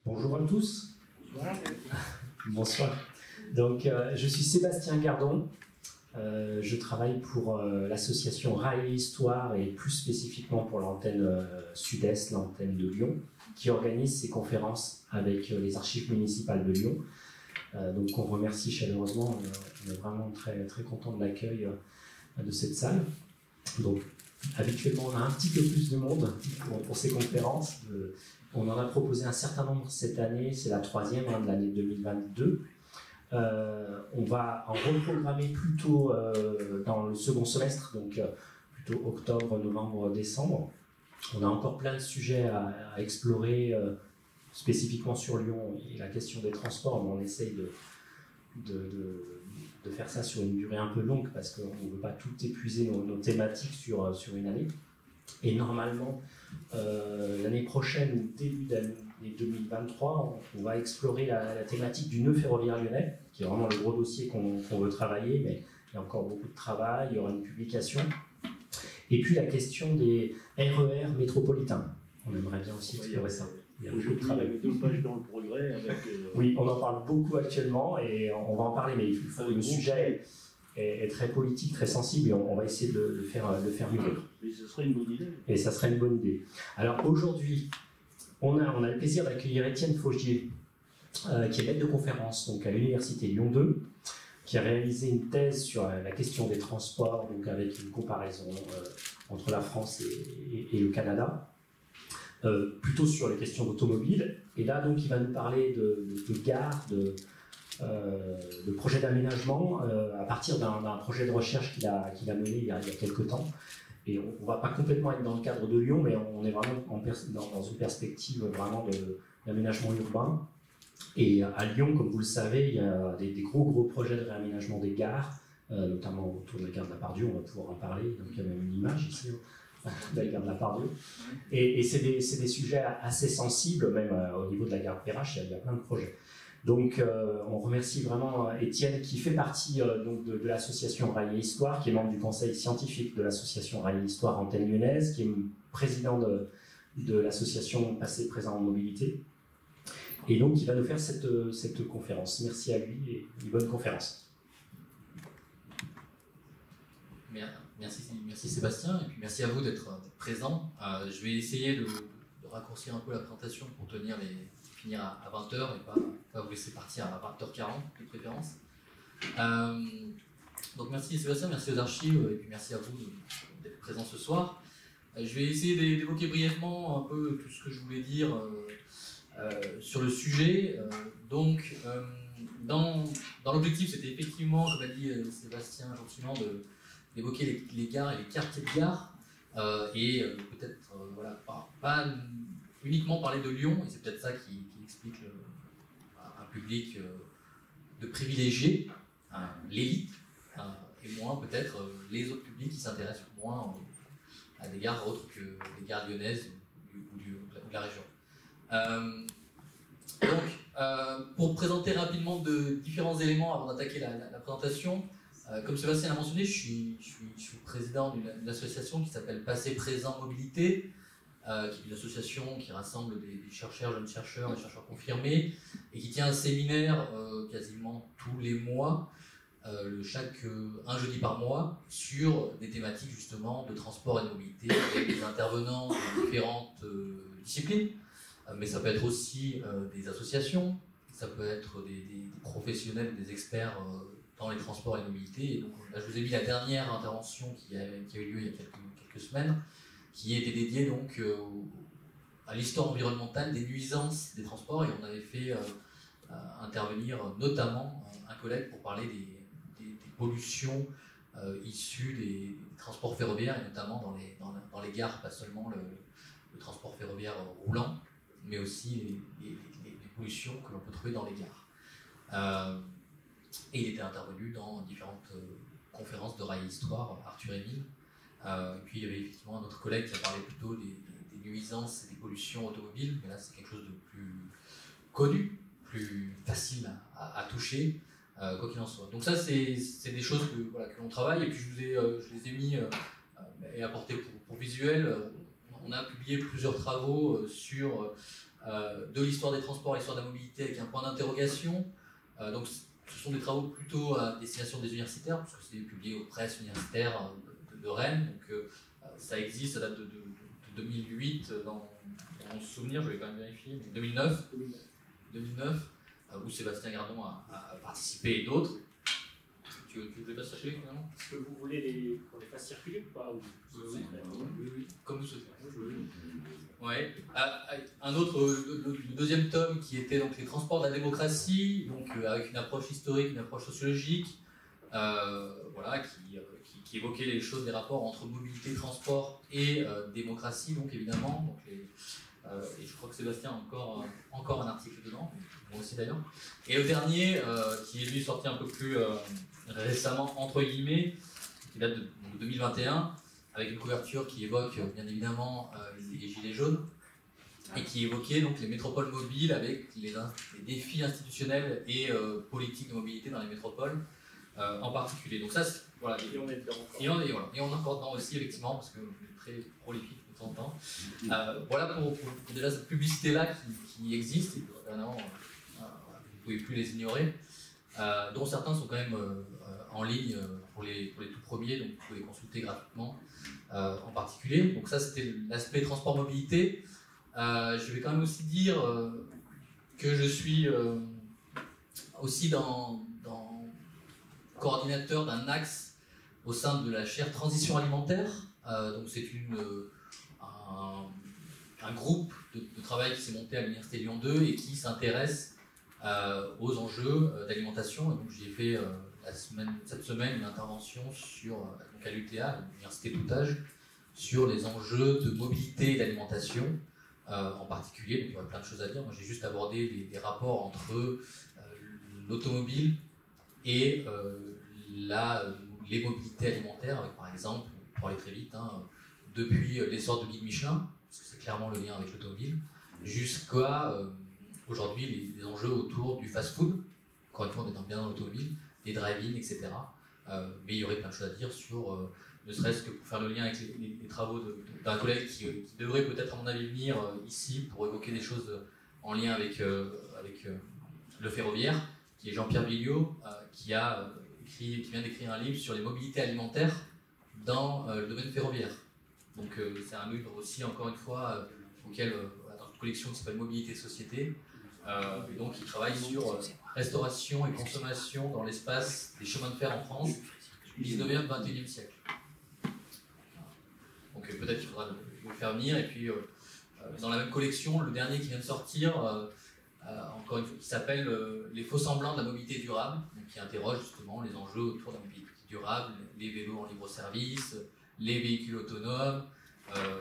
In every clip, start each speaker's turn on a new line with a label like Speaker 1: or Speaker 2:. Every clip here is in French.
Speaker 1: Bonjour à tous. Bonsoir. Donc, je suis Sébastien Gardon. Je travaille pour l'association Rail et Histoire et plus spécifiquement pour l'antenne Sud-Est, l'antenne de Lyon, qui organise ces conférences avec les archives municipales de Lyon. Donc, on remercie chaleureusement. On est vraiment très, très content de l'accueil de cette salle. Donc, habituellement, on a un petit peu plus de monde pour ces conférences. On en a proposé un certain nombre cette année, c'est la troisième de l'année 2022. On va en reprogrammer plutôt dans le second semestre, donc plutôt octobre, novembre, décembre. On a encore plein de sujets à explorer, spécifiquement sur Lyon et la question des transports, mais on essaye de faire ça sur une durée un peu longue parce qu'on ne veut pas tout épuiser nos thématiques sur une année. Et normalement, l'année prochaine ou début d'année 2023, on va explorer la thématique du nœud ferroviaire lyonnais, qui est vraiment le gros dossier qu'on veut travailler, mais il y a encore beaucoup de travail, il y aura une publication. Et puis la question des RER métropolitains. On aimerait bien aussi explorer ça.
Speaker 2: Il y a beaucoup de travail. Il y a 2 pages dans le progrès. Avec,
Speaker 1: Oui, on en parle beaucoup actuellement et on va en parler, mais le sujet est très politique, très sensible, et on va essayer de le faire mûrir.
Speaker 2: Mais ce serait une bonne idée.
Speaker 1: Et ça serait une bonne idée. Alors aujourd'hui, on a le plaisir d'accueillir Étienne Faugier, qui est maître de conférence donc, à l'Université Lyon 2, qui a réalisé une thèse sur la question des transports, donc avec une comparaison entre la France et le Canada, plutôt sur les questions d'automobile. Et là, donc, il va nous parler de gares, de projets d'aménagement à partir d'un projet de recherche qu'il a mené il y a quelques temps. Et on ne va pas complètement être dans le cadre de Lyon, mais on est vraiment dans une perspective vraiment d'aménagement urbain. Et à Lyon, comme vous le savez, il y a des gros projets de réaménagement des gares, notamment autour de la gare de la Part-Dieu, on va pouvoir en parler. Donc il y a même une image ici de la gare de la Part-Dieu. Et c'est des sujets assez sensibles, même au niveau de la gare de Perrache, il y a plein de projets. Donc, on remercie vraiment Étienne qui fait partie donc de l'association Rail et Histoire, qui est membre du conseil scientifique de l'association Rail et Histoire Antenne Lyonnaise, qui est président de l'association Passé, Présent en Mobilité. Et donc, il va nous faire cette conférence. Merci à lui et une bonne conférence.
Speaker 3: Merci Sébastien, et puis merci à vous d'être présent. Je vais essayer de raccourcir un peu la présentation pour finir à 20h et pas vous laisser partir à 20h40 de préférence. Donc merci Sébastien, merci aux archives et puis merci à vous d'être présents ce soir. Je vais essayer d'évoquer brièvement un peu tout ce que je voulais dire sur le sujet. Donc dans l'objectif, c'était effectivement, comme a dit Sébastien gentiment, d'évoquer les gares et les quartiers de gare et peut-être voilà, pas uniquement parler de Lyon, et c'est peut-être ça qui explique un public de privilégiés, l'élite, et moins peut-être les autres publics qui s'intéressent moins à des gares autres que les gares lyonnaises ou de la région. Donc, pour présenter rapidement de différents éléments avant d'attaquer la présentation, comme Sébastien l'a mentionné, je suis président d'une association qui s'appelle Passé, Présent, Mobilité, qui est une association qui rassemble des chercheurs, jeunes chercheurs et chercheurs confirmés, et qui tient un séminaire quasiment tous les mois, un jeudi par mois, sur des thématiques justement de transport et de mobilité, avec des intervenants de différentes disciplines, mais ça peut être aussi des associations, ça peut être des professionnels, des experts dans les transports et la mobilité. Et donc là, je vous ai mis la dernière intervention qui a eu lieu il y a quelques semaines, qui était dédiée donc à l'histoire environnementale des nuisances des transports, et on avait fait intervenir notamment un collègue pour parler des pollutions issues des transports ferroviaires, et notamment dans les gares, pas seulement le transport ferroviaire roulant, mais aussi les pollutions que l'on peut trouver dans les gares. Et il était intervenu dans différentes conférences de Rail et Histoire, Arthur Émile. Et puis il y avait effectivement un autre collègue qui a parlé plutôt des nuisances et des pollutions automobiles, mais là c'est quelque chose de plus connu, plus facile à toucher, quoi qu'il en soit. Donc ça c'est des choses que l'on travaille, et puis je les ai mis et apporté pour visuel. On a publié plusieurs travaux sur de l'histoire des transports, l'histoire de la mobilité avec un point d'interrogation. Donc ce sont des travaux plutôt à destination des universitaires, parce que c'est publié aux presses universitaires de Rennes. Donc ça existe, ça date de 2008, dans mon souvenir, je vais quand même vérifier, mais 2009, où Sébastien Gardon a participé et d'autres. Tu veux que je les fasse chercher finalement?
Speaker 2: Est-ce que vous voulez qu'on les fasse circuler ou pas?
Speaker 3: Oui, comme vous souhaitez. Ouais. Un autre, le deuxième tome qui était donc les transports de la démocratie, donc avec une approche historique, une approche sociologique, voilà, qui évoquait les choses, les rapports entre mobilité, transport et démocratie, donc évidemment. Donc et je crois que Sébastien a encore un article dedans, moi aussi d'ailleurs. Et le dernier, qui est lui sorti un peu plus récemment, entre guillemets, qui date de 2021, avec une couverture qui évoque bien évidemment les gilets jaunes, et qui évoquait donc les métropoles mobiles avec les défis institutionnels et politiques de mobilité dans les métropoles en particulier. Donc ça, voilà.
Speaker 2: Et on est dedans encore.
Speaker 3: Et on est encore dedans aussi, effectivement, parce que je suis très prolifique de temps en temps. Voilà pour déjà cette publicité-là qui existe, et évidemment, vous ne pouvez plus les ignorer, dont certains sont quand même en ligne pour les tout premiers, donc vous pouvez les consulter gratuitement en particulier. Donc ça, c'était l'aspect transport-mobilité. Je vais quand même aussi dire que je suis aussi coordinateur d'un axe au sein de la chaire transition alimentaire. Donc c'est un groupe de travail qui s'est monté à l'Université Lyon 2 et qui s'intéresse aux enjeux d'alimentation. Et donc j'ai fait cette semaine une intervention donc à l'UTA, l'Université Toutage, sur les enjeux de mobilité et d'alimentation en particulier. Donc il y aurait plein de choses à dire. Moi j'ai juste abordé des rapports entre l'automobile et les mobilités alimentaires, avec par exemple, pour aller très vite, depuis l'essor de guide Michelin, parce que c'est clairement le lien avec l'automobile, jusqu'à aujourd'hui les enjeux autour du fast-food, encore une fois on est bien dans l'automobile, des drive-in, etc. Mais il y aurait plein de choses à dire sur, ne serait-ce que pour faire le lien avec les travaux d'un collègue qui devrait peut-être à mon avis venir ici pour évoquer des choses en lien avec le ferroviaire, qui est Jean-Pierre Billiot, qui vient d'écrire un livre sur les mobilités alimentaires dans le domaine ferroviaire. Donc c'est un livre aussi, encore une fois, auquel, dans une collection qui s'appelle Mobilité et Société. Et donc il travaille sur restauration et consommation dans l'espace des chemins de fer en France, 19e, 21e siècle. Donc peut-être qu'il faudra le faire venir. Et puis dans la même collection, le dernier qui vient de sortir, encore une fois, qui s'appelle Les faux semblants de la mobilité durable, donc qui interroge justement les enjeux autour de la mobilité durable, les vélos en libre-service, les véhicules autonomes,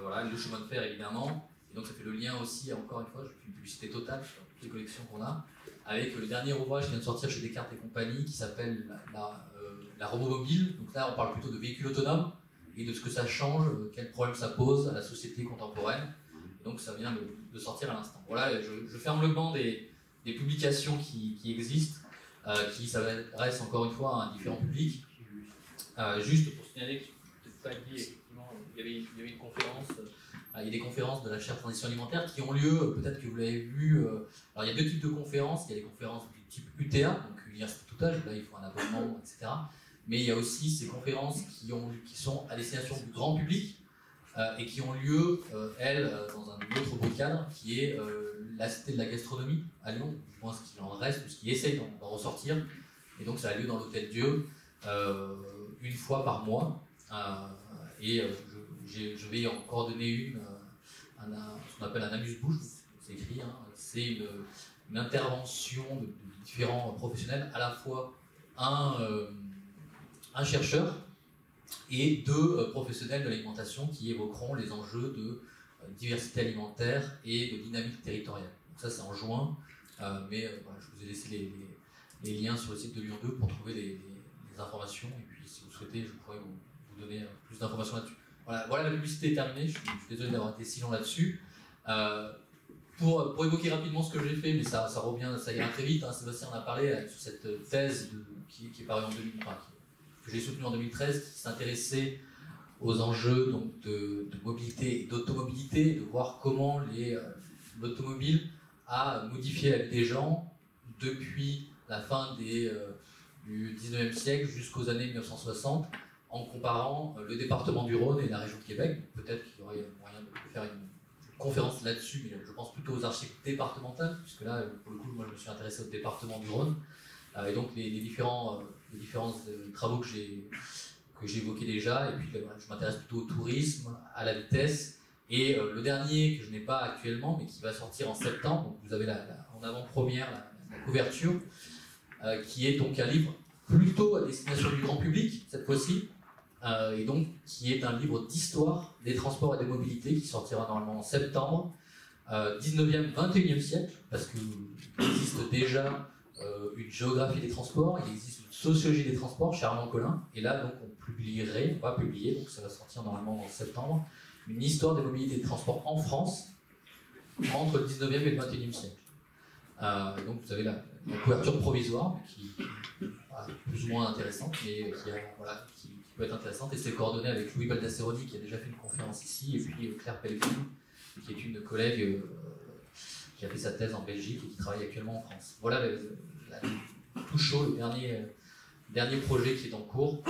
Speaker 3: voilà, le chemin de fer évidemment. Et donc ça fait le lien aussi, encore une fois, je fais une publicité totale sur toutes les collections qu'on a, avec le dernier ouvrage qui vient de sortir chez Descartes et compagnie, qui s'appelle la Robomobile. Donc là on parle plutôt de véhicules autonomes et de ce que ça change, quel problème ça pose à la société contemporaine. Donc ça vient de sortir à l'instant. Voilà, je ferme le banc des publications qui existent, qui s'adressent encore une fois à un différent public. Juste pour signaler que je n'ai peut-être pas dit, effectivement, il y avait une conférence, il y a des conférences de la chaire transition alimentaire qui ont lieu, peut-être que vous l'avez vu. Alors il y a deux types de conférences. Il y a des conférences du type UTA, donc Université Toutage, là il faut un abonnement, etc. Mais il y a aussi ces conférences qui sont à destination du grand public, et qui ont lieu, elles, dans un autre beau cadre, qui est la Cité de la Gastronomie à Lyon. Je pense qu'il en reste, ou ce qui essaye d'en ressortir. Et donc ça a lieu dans l'Hôtel Dieu, une fois par mois. Et je vais en coordonner ce qu'on appelle un amuse-bouche, c'est écrit. C'est une intervention de différents professionnels, à la fois un chercheur, et deux professionnels de l'alimentation qui évoqueront les enjeux de diversité alimentaire et de dynamique territoriale. Donc ça c'est en juin, mais voilà, je vous ai laissé les liens sur le site de Lyon 2 pour trouver les informations, et puis si vous souhaitez je pourrais vous donner plus d'informations là-dessus. Voilà, la publicité est terminée, je suis désolé d'avoir été si long là-dessus. Pour évoquer rapidement ce que j'ai fait, mais ça revient, ça ira très vite, Sébastien en a parlé sur cette thèse qui est parue en 2013, que j'ai soutenue en 2013, qui s'intéressait aux enjeux donc, de mobilité et d'automobilité, de voir comment l'automobile a modifié la vie des gens depuis la fin du 19e siècle jusqu'aux années 1960, en comparant le département du Rhône et la région de Québec. Peut-être qu'il y aurait moyen de faire une conférence là-dessus, mais je pense plutôt aux archives départementales, puisque là, pour le coup, moi je me suis intéressé au département du Rhône. Et donc les différents travaux que j'ai évoqués déjà, et puis je m'intéresse plutôt au tourisme, à la vitesse, et le dernier que je n'ai pas actuellement, mais qui va sortir en septembre, donc vous avez en avant-première la couverture, qui est donc un livre plutôt à destination du grand public, cette fois-ci, et donc qui est un livre d'histoire des transports et des mobilités, qui sortira normalement en septembre, 19e, 21e siècle, parce qu'il existe déjà une géographie des transports, il existe une sociologie des transports chez Armand Collin, et là donc on va publier, donc ça va sortir normalement en septembre, une histoire des mobilités et des transports en France entre le 19e et le 21e siècle. Donc vous avez la couverture provisoire, qui est plus ou moins intéressante, mais qui peut être intéressante, et c'est coordonné avec Louis Baldasseroni, qui a déjà fait une conférence ici, et puis Claire Pellegrini, qui est une collègue qui a fait sa thèse en Belgique et qui travaille actuellement en France. Voilà tout chaud, le dernier projet qui est en cours,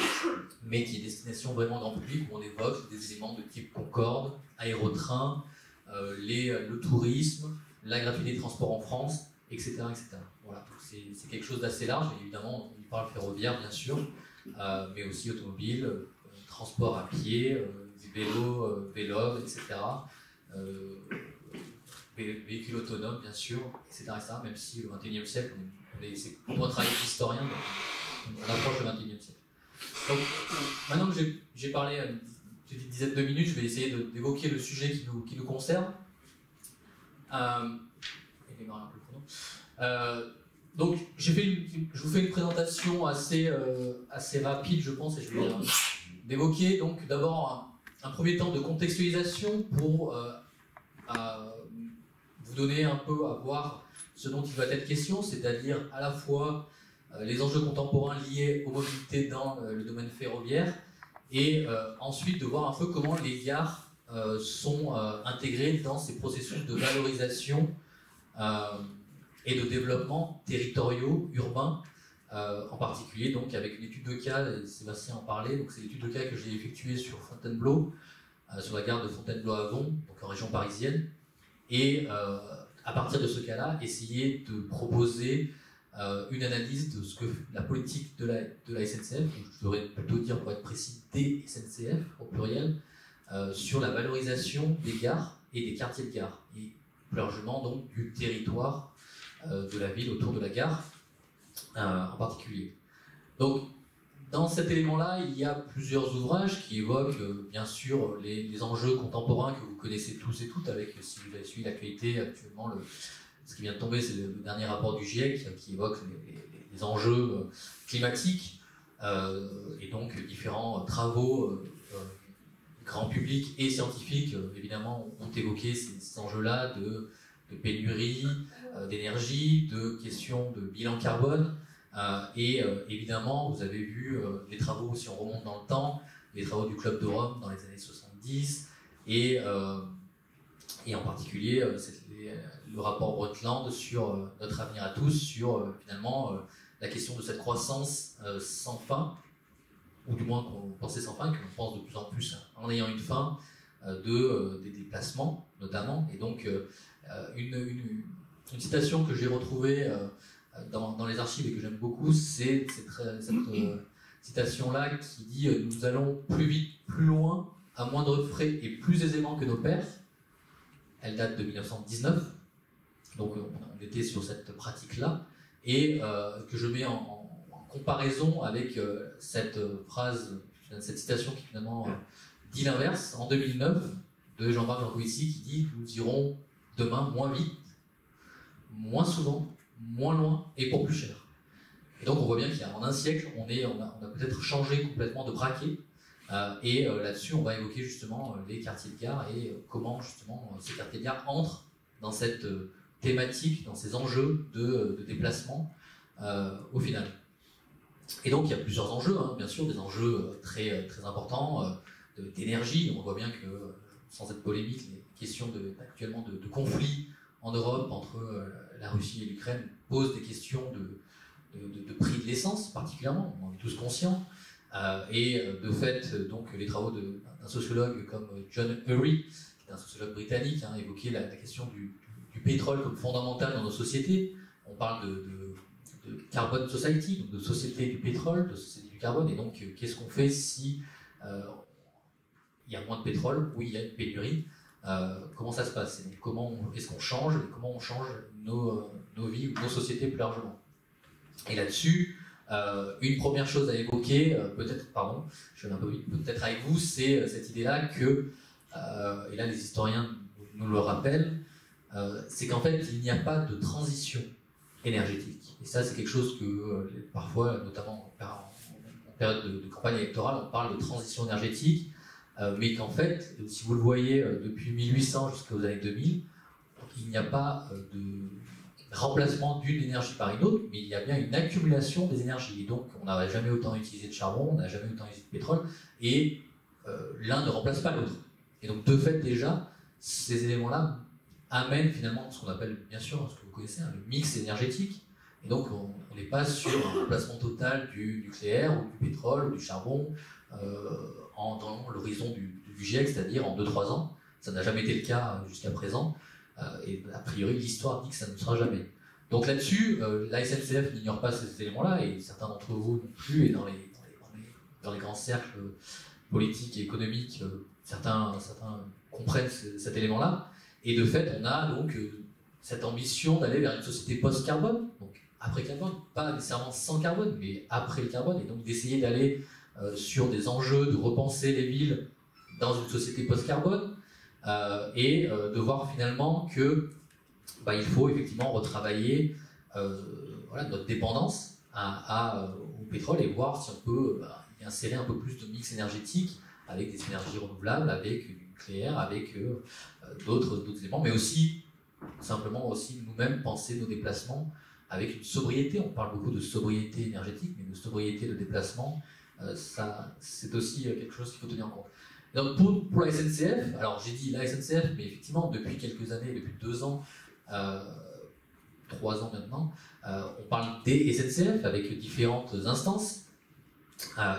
Speaker 3: mais qui est destination vraiment grand public, où on évoque des éléments de type Concorde, aérotrain, le tourisme, la graphie des transports en France, etc. Voilà, c'est quelque chose d'assez large, et évidemment on y parle ferroviaire bien sûr, mais aussi automobile, transport à pied, vélo, etc. Véhicules autonomes bien sûr, etc. Même si le 21e siècle, c'est pour un travail d'historien, on approche le 21e siècle. Donc maintenant que j'ai parlé une dizaine de minutes, je vais essayer d'évoquer le sujet qui nous concerne. Donc je vous fais une présentation assez rapide, je pense, et je vais d'évoquer donc d'abord un premier temps de contextualisation pour vous donner un peu à voir ce dont il va être question, c'est-à-dire à la fois les enjeux contemporains liés aux mobilités dans le domaine ferroviaire, et ensuite de voir un peu comment les gares sont intégrées dans ces processus de valorisation et de développement territoriaux, urbains, en particulier donc avec une étude de cas, et Sébastien en parlait, donc c'est l'étude de cas que j'ai effectuée sur Fontainebleau, sur la gare de Fontainebleau-Avon, donc en région parisienne, et à partir de ce cas-là, essayer de proposer une analyse de ce que la politique de la SNCF, je devrais plutôt dire pour être précis des SNCF au pluriel, sur la valorisation des gares et des quartiers de gare, et plus largement donc du territoire de la ville autour de la gare en particulier. Donc dans cet élément-là, il y a plusieurs ouvrages qui évoquent bien sûr les enjeux contemporains que vous connaissez tous et toutes, avec, si vous avez suivi l'actualité actuellement, ce qui vient de tomber, c'est le dernier rapport du GIEC qui évoque les enjeux climatiques, et donc différents travaux grand public et scientifiques évidemment ont évoqué ces enjeux-là de pénurie d'énergie, de questions de bilan carbone, et évidemment vous avez vu les travaux, si on remonte dans le temps, les travaux du Club de Rome dans les années 70, et en particulier le rapport Brundtland sur notre avenir à tous, sur finalement la question de cette croissance sans fin, ou du moins qu'on pensait sans fin, qu'on pense de plus en plus en ayant une fin, des déplacements notamment. Et donc une citation que j'ai retrouvée dans les archives et que j'aime beaucoup, c'est cette citation-là qui dit « Nous allons plus vite, plus loin, à moindre frais et plus aisément que nos pères ». Elle date de 1919, donc on était sur cette pratique-là, et que je mets en comparaison avec cette phrase, cette citation qui finalement dit l'inverse, en 2009, de Jean-Marc Jancovici, qui dit « Nous irons demain moins vite, moins souvent, moins loin et pour plus cher ». Et donc on voit bien qu'en un siècle, on a peut-être changé complètement de braquet, et là-dessus on va évoquer justement les quartiers de gare et comment justement ces quartiers de gare entrent dans cette thématique, dans ces enjeux de déplacement au final. Et donc il y a plusieurs enjeux, bien sûr, des enjeux très, très importants d'énergie. On voit bien que, sans être polémique, les questions actuellement de conflits en Europe entre la Russie et l'Ukraine pose des questions de prix de l'essence particulièrement, on en est tous conscients. Et de fait, donc, les travaux d'un sociologue comme John Urry, qui est un sociologue britannique, évoquaient la question du pétrole comme fondamental dans nos sociétés. On parle de carbon society, donc de société du pétrole, de société du carbone, et donc qu'est-ce qu'on fait si il y a moins de pétrole? Oui, il y a une pénurie. Comment ça se passe? Et donc, comment est-ce qu'on change, et comment on change nos vies ou nos sociétés plus largement? Et là-dessus, une première chose à évoquer, je vais un peu vite, peut-être avec vous, c'est cette idée-là que, et là les historiens nous le rappellent, c'est qu'en fait il n'y a pas de transition énergétique. Et ça c'est quelque chose que parfois, notamment en période de campagne électorale, on parle de transition énergétique, mais qu'en fait, si vous le voyez depuis 1800 jusqu'aux années 2000, il n'y a pas de remplacement d'une énergie par une autre, mais il y a bien une accumulation des énergies. Et donc, on n'a jamais autant utilisé de charbon, on n'a jamais autant utilisé de pétrole, et l'un ne remplace pas l'autre. Et donc, de fait, déjà, ces éléments-là amènent finalement ce qu'on appelle, bien sûr, ce que vous connaissez, le mix énergétique. Et donc, on n'est pas sur un remplacement total du nucléaire, ou du pétrole, ou du charbon, dans l'horizon du GIEC, c'est-à-dire en 2-3 ans. Ça n'a jamais été le cas jusqu'à présent. Et a priori, l'histoire dit que ça ne sera jamais. Donc là-dessus, la SNCF n'ignore pas ces éléments-là, et certains d'entre vous non plus, et dans les grands cercles politiques et économiques, certains comprennent cet élément-là. Et de fait, on a donc cette ambition d'aller vers une société post-carbone, donc après carbone, pas nécessairement sans carbone, mais après le carbone, et donc d'essayer d'aller sur des enjeux, de repenser les villes dans une société post-carbone, et de voir finalement que il faut effectivement retravailler notre dépendance au pétrole, et voir si on peut y insérer un peu plus de mix énergétique avec des énergies renouvelables, avec du nucléaire, avec d'autres éléments, mais aussi simplement aussi nous-mêmes penser nos déplacements avec une sobriété. On parle beaucoup de sobriété énergétique, mais de sobriété de déplacement, ça c'est aussi quelque chose qu'il faut tenir en compte. Donc pour la SNCF, alors j'ai dit la SNCF, mais effectivement depuis quelques années, depuis 2 ans, 3 ans maintenant, on parle des SNCF avec différentes instances.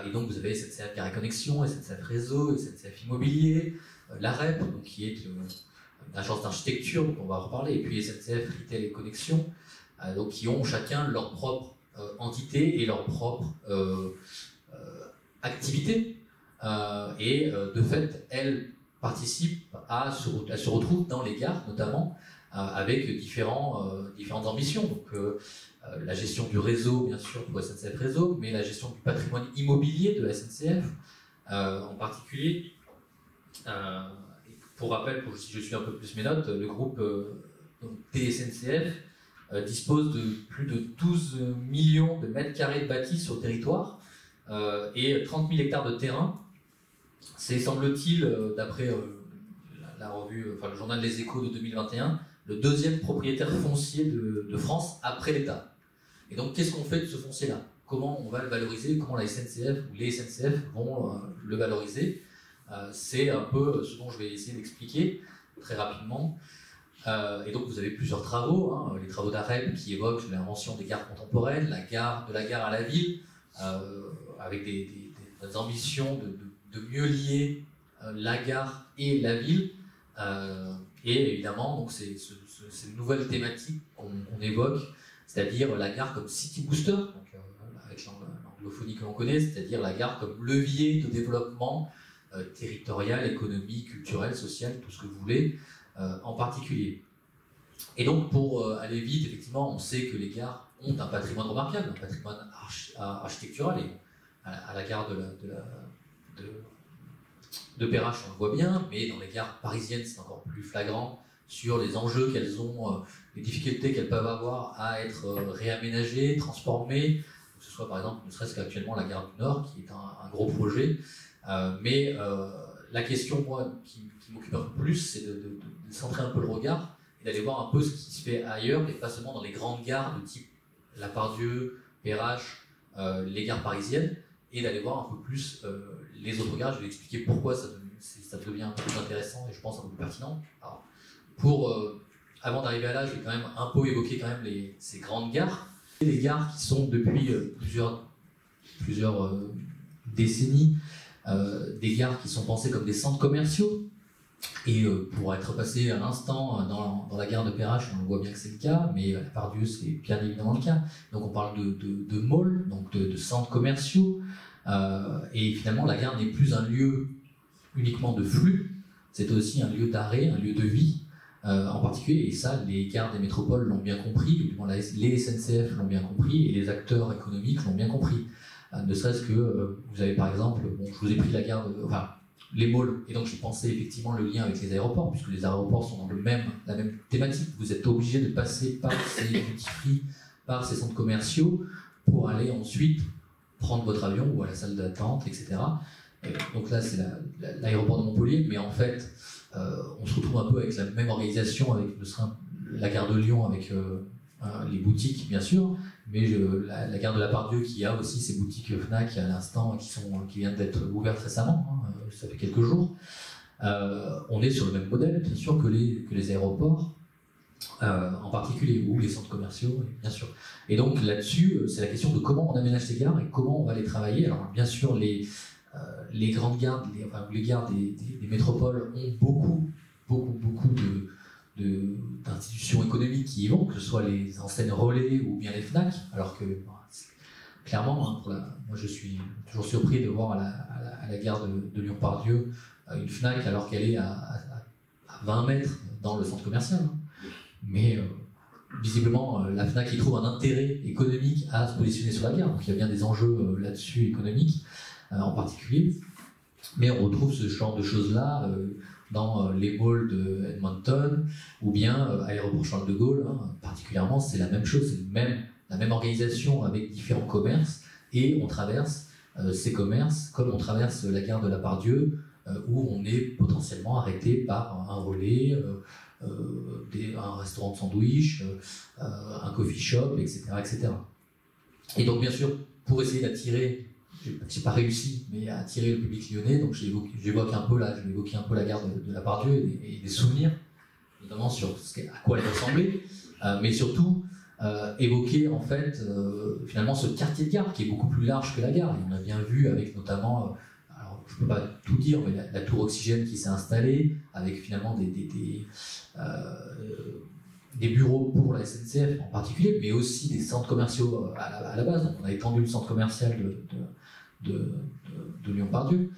Speaker 3: Et donc vous avez SNCF Gare et Connexion, SNCF Réseau, SNCF Immobilier, l'AREP, donc, qui est une agence d'architecture, dont on va reparler, et puis SNCF Retail et Connexion, donc, qui ont chacun leur propre entité et leur propre activité. Et de fait, elles participent elles se retrouvent dans les gares, notamment, avec différentes ambitions. Donc, la gestion du réseau, bien sûr, pour SNCF Réseau, mais la gestion du patrimoine immobilier de la SNCF, en particulier. Pour rappel, si je suis un peu plus mes notes, le groupe TSNCF dispose de plus de 12 millions de mètres carrés de bâtis sur le territoire, et 30 000 hectares de terrain. C'est, semble-t-il, d'après la revue, le journal Les Échos de 2021, le 2e propriétaire foncier de France après l'État. Et donc, qu'est-ce qu'on fait de ce foncier-là? Comment on va le valoriser? Comment la SNCF ou les SNCF vont le valoriser? C'est un peu ce dont je vais essayer d'expliquer très rapidement. Et donc, vous avez plusieurs travaux, les travaux d'AREP qui évoquent l'invention des gares contemporaines, de la gare à la ville, avec des ambitions de mieux lier la gare et la ville, et évidemment donc c'est une nouvelle thématique qu'on évoque, c'est-à-dire la gare comme city booster, donc, avec l'anglophonie que l'on connaît, c'est-à-dire la gare comme levier de développement territorial, économique, culturel, social, tout ce que vous voulez, en particulier. Et donc pour aller vite, effectivement, on sait que les gares ont un patrimoine remarquable, un patrimoine architectural, et à la gare de Perrache, on le voit bien, mais dans les gares parisiennes, c'est encore plus flagrant sur les enjeux qu'elles ont, les difficultés qu'elles peuvent avoir à être réaménagées, transformées, que ce soit par exemple, ne serait-ce qu'actuellement la gare du Nord, qui est un gros projet. Mais la question, moi, qui m'occupe un peu plus, c'est de centrer un peu le regard et d'aller voir un peu ce qui se fait ailleurs, et pas seulement dans les grandes gares de type La Part-Dieu, Perrache, les gares parisiennes, et d'aller voir un peu plus les autres gares. Je vais expliquer pourquoi ça devient un peu plus intéressant et je pense un peu plus pertinent. Alors, pour avant d'arriver à là, je vais quand même un peu évoquer quand même ces grandes gares. Les gares qui sont depuis plusieurs décennies, des gares qui sont pensées comme des centres commerciaux. Et pour être passé à l'instant dans la gare de Perrache, on voit bien que c'est le cas, mais à la Part-Dieu, c'est bien évidemment le cas. Donc on parle de malls, donc de centres commerciaux. Et finalement, la gare n'est plus un lieu uniquement de flux, c'est aussi un lieu d'arrêt, un lieu de vie. En particulier, et ça, les gares des métropoles l'ont bien compris, du moins les SNCF l'ont bien compris, et les acteurs économiques l'ont bien compris. Ne serait-ce que, vous avez par exemple, bon, je vous ai pris la gare les malls, et donc j'ai pensé effectivement le lien avec les aéroports, puisque les aéroports sont dans la même thématique. Vous êtes obligé de passer par ces duty-free, par ces centres commerciaux, pour aller ensuite prendre votre avion ou à la salle d'attente, etc. Donc là, c'est l'aéroport de Montpellier, mais en fait, on se retrouve un peu avec la même organisation, avec la gare de Lyon, avec les boutiques, bien sûr, mais la gare de la Part-Dieu qui a aussi ses boutiques Fnac à l'instant, qui viennent d'être ouvertes récemment, ça fait quelques jours. On est sur le même modèle, bien sûr, que les aéroports, en particulier, ou les centres commerciaux, bien sûr. Et donc là-dessus, c'est la question de comment on aménage ces gares et comment on va les travailler. Alors bien sûr, les grandes gares, les gares des métropoles ont beaucoup d'institutions économiques qui y vont, que ce soit les enseignes relais ou bien les Fnac, alors que clairement, moi je suis toujours surpris de voir à la gare de Lyon-Part-Dieu une Fnac alors qu'elle est à 20 mètres dans le centre commercial. Mais visiblement, la Fnac y trouve un intérêt économique à se positionner sur la gare, donc il y a bien des enjeux là-dessus économiques en particulier. Mais on retrouve ce genre de choses-là dans les malls de Edmonton ou bien aéroport Charles de Gaulle, particulièrement, c'est la même chose, c'est la même organisation avec différents commerces, et on traverse ces commerces comme on traverse la gare de la Part-Dieu, où on est potentiellement arrêté par un relais, un restaurant de sandwich, un coffee shop, etc. Et donc bien sûr, pour essayer d'attirer, j'ai pas réussi, mais à attirer le public lyonnais, donc je vais évoquer un peu la gare de la Part-Dieu et des souvenirs, notamment sur à quoi elle ressemblait, mais surtout évoquer en fait finalement ce quartier de gare qui est beaucoup plus large que la gare. Et on a bien vu avec notamment, alors je peux pas tout dire, mais la tour Oxygène qui s'est installée avec finalement des bureaux pour la SNCF en particulier, mais aussi des centres commerciaux à la base. Donc on a étendu le centre commercial de Lyon-Part-Dieu.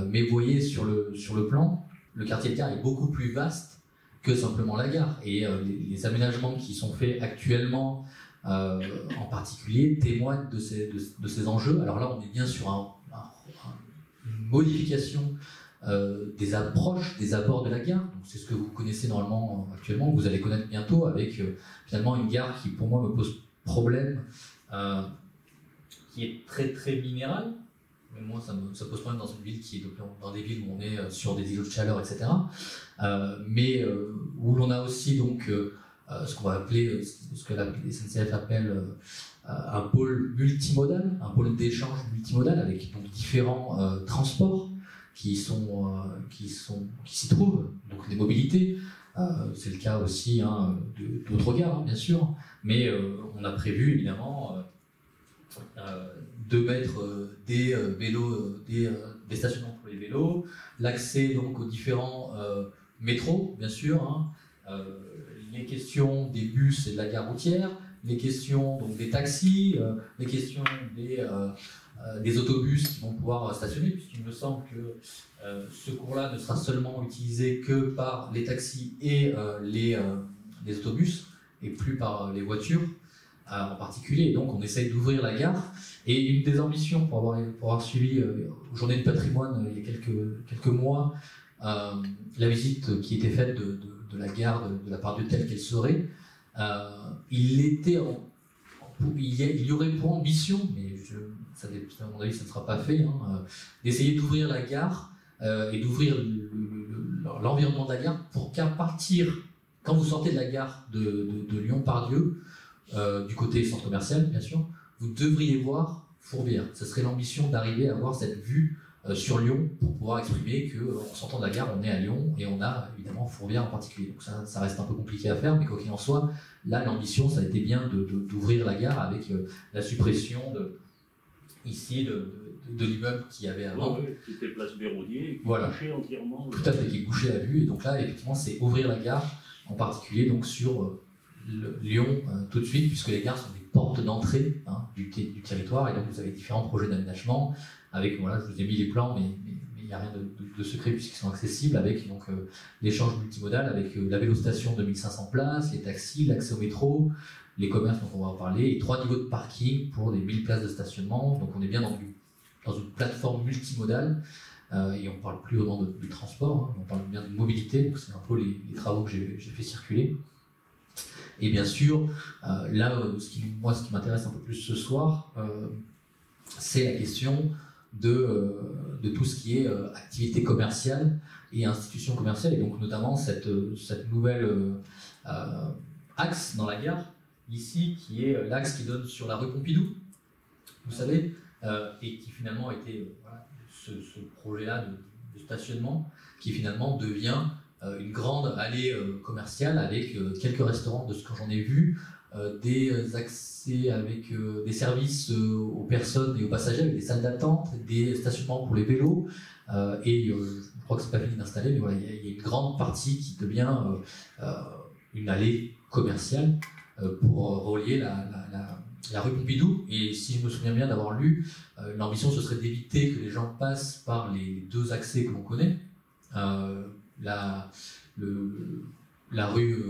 Speaker 3: Mais vous voyez, sur le plan, le quartier de gare est beaucoup plus vaste que simplement la gare. Et les aménagements qui sont faits actuellement, en particulier, témoignent de ces enjeux. Alors là, on est bien sur une modification des approches, des abords de la gare. Donc c'est ce que vous connaissez normalement actuellement, que vous allez connaître bientôt, avec finalement une gare qui, pour moi, me pose problème, qui est très très minérale. Mais moi, ça pose problème dans une ville dans des villes où on est sur des îlots de chaleur, etc. Mais où l'on a aussi donc ce qu'on va appeler, ce que la SNCF appelle un pôle multimodal, un pôle d'échange multimodal avec donc différents transports qui s'y trouvent, donc les mobilités. C'est le cas aussi d'autres gares, bien sûr, mais on a prévu évidemment de mettre des vélos, des stationnements pour les vélos, l'accès donc aux différents métros, bien sûr, les questions des bus et de la gare routière, les questions donc des taxis, les questions des autobus qui vont pouvoir stationner, puisqu'il me semble que ce cours-là ne sera seulement utilisé que par les taxis et les autobus, et plus par les voitures en particulier. Et donc on essaye d'ouvrir la gare. Et une des ambitions, pour avoir suivi aux Journées du patrimoine il y a quelques mois, la visite qui était faite de la gare de la Part-Dieu telle qu'elle serait, il y aurait pour ambition, mais à mon avis ça ne sera pas fait, d'essayer d'ouvrir la gare et d'ouvrir l'environnement de la gare pour qu'à partir, quand vous sortez de la gare de Lyon-Part-Dieu, du côté centre commercial bien sûr, vous devriez voir Fourvière. Ce serait l'ambition d'arriver à avoir cette vue sur Lyon pour pouvoir exprimer qu'en sortant de la gare, on est à Lyon et on a évidemment Fourvière en particulier. Donc ça reste un peu compliqué à faire, mais quoi qu'il en soit, là l'ambition ça a été bien d'ouvrir la gare avec la suppression ici de l'immeuble qu'il y avait avant.
Speaker 4: Ouais, qui était place Béraudier, qui
Speaker 3: voilà.
Speaker 4: bouchait entièrement.
Speaker 3: Tout à fait, qui est bouché à vue. Et donc là, effectivement, c'est ouvrir la gare, en particulier donc sur Lyon tout de suite, puisque les gares sont des portes d'entrée du territoire. Et donc vous avez différents projets d'aménagement. Avec, voilà, je vous ai mis les plans, mais il n'y a rien de secret puisqu'ils sont accessibles, avec donc l'échange multimodal, avec la vélostation de 1500 places, les taxis, l'accès au métro, les commerces dont on va en parler, et 3 niveaux de parking pour les 1000 places de stationnement. Donc on est bien dans une plateforme multimodale, et on ne parle plus vraiment de transport, on parle bien de mobilité, donc c'est un peu les travaux que j'ai fait circuler. Et bien sûr, là, ce qui m'intéresse un peu plus ce soir, c'est la question de tout ce qui est activité commerciale et institutions commerciales, et donc notamment cette nouvelle axe dans la gare, ici, qui est l'axe qui donne sur la rue Pompidou, vous savez, et qui finalement était ce projet-là de stationnement, qui finalement devient une grande allée commerciale avec quelques restaurants, de ce que j'en ai vu, des accès avec des services aux personnes et aux passagers, avec des salles d'attente, des stationnements pour les vélos, et je crois que c'est pas fini d'installer, mais voilà, il y a une grande partie qui devient une allée commerciale pour relier la rue Pompidou. Et si je me souviens bien d'avoir lu, l'ambition ce serait d'éviter que les gens passent par les 2 accès que l'on connaît, la rue,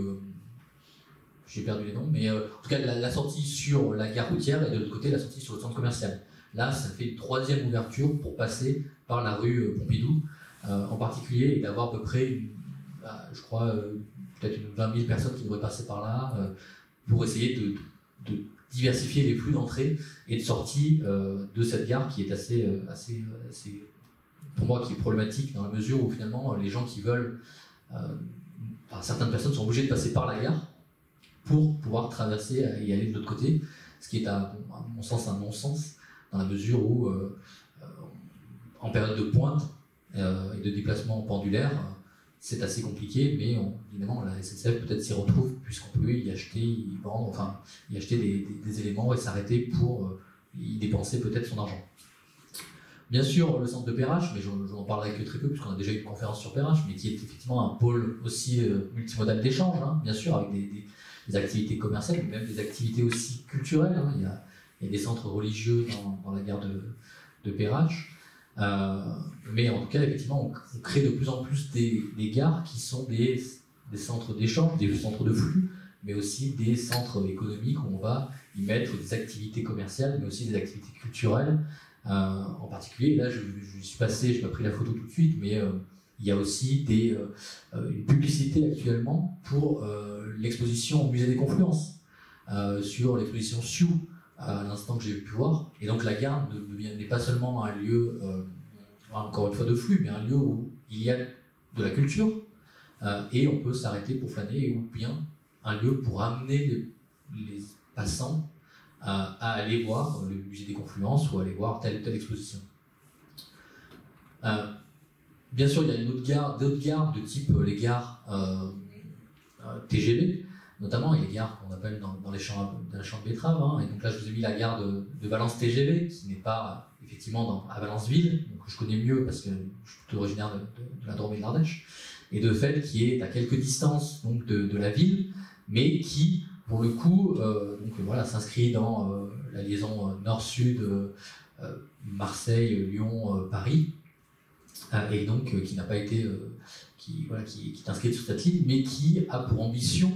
Speaker 3: j'ai perdu les noms, mais en tout cas la sortie sur la gare routière et de l'autre côté la sortie sur le centre commercial. Là, ça fait une 3e ouverture pour passer par la rue Pompidou, en particulier, et d'avoir à peu près, je crois, peut-être 20 000 personnes qui devraient passer par là, pour essayer de diversifier les flux d'entrée et de sortie de cette gare qui est assez, pour moi, qui est problématique dans la mesure où finalement les gens qui veulent, certaines personnes sont obligées de passer par la gare pour pouvoir traverser et aller de l'autre côté, ce qui est à mon sens un non-sens, dans la mesure où en période de pointe et de déplacement pendulaire, c'est assez compliqué, mais évidemment la SNCF peut-être s'y retrouve puisqu'on peut y acheter, y acheter des éléments et s'arrêter pour y dépenser peut-être son argent. Bien sûr, le centre de Perrache, mais je n'en parlerai que très peu puisqu'on a déjà eu une conférence sur Perrache, mais qui est effectivement un pôle aussi multimodal d'échange, bien sûr, avec des activités commerciales, mais même des activités aussi culturelles. Il y a des centres religieux dans la gare de Perrache. Mais en tout cas, effectivement, on crée de plus en plus des gares qui sont des centres d'échange, des centres de flux, mais aussi des centres économiques où on va y mettre des activités commerciales, mais aussi des activités culturelles. En particulier, là, je suis passé, je n'ai pas pris la photo tout de suite, mais il y a aussi une publicité actuellement pour l'exposition au Musée des Confluences, sur l'exposition Sioux, à l'instant que j'ai pu voir. Et donc la gare n'est pas seulement un lieu, encore une fois de flux, mais un lieu où il y a de la culture, et on peut s'arrêter pour flâner, ou bien un lieu pour amener les passants à aller voir le Musée des Confluences ou aller voir telle ou telle exposition. Bien sûr, il y a d'autres gares de type les gares TGV, notamment les gares qu'on appelle dans les champs de betteraves. Et donc là, je vous ai mis la gare de Valence TGV, qui n'est pas effectivement à Valence-Ville, donc je connais mieux parce que je suis plutôt originaire de la Drôme et de l'Ardèche, et de fait qui est à quelques distances donc, de la ville, mais qui, pour le coup, s'inscrit dans la liaison nord-sud, Marseille, Lyon, Paris, et donc qui n'a pas été, qui est inscrite sur cette ligne, mais qui a pour ambition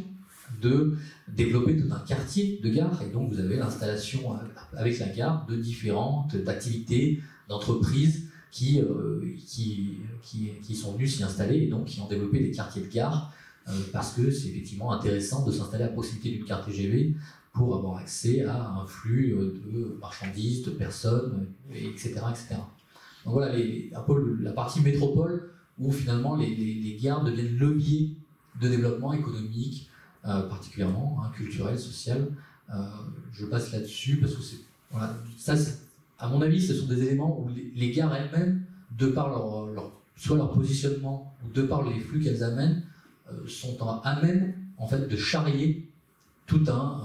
Speaker 3: de développer tout un quartier de gare, et donc vous avez l'installation avec la gare de différentes activités, d'entreprises qui sont venues s'y installer et donc qui ont développé des quartiers de gare, parce que c'est effectivement intéressant de s'installer à proximité d'une gare TGV pour avoir accès à un flux de marchandises, de personnes, etc. Donc voilà un peu la partie métropole où finalement les gares deviennent leviers de développement économique, particulièrement culturel, social. Je passe là-dessus parce que à mon avis, ce sont des éléments où les gares elles-mêmes soit leur positionnement ou de par les flux qu'elles amènent, sont à même en fait de charrier tout un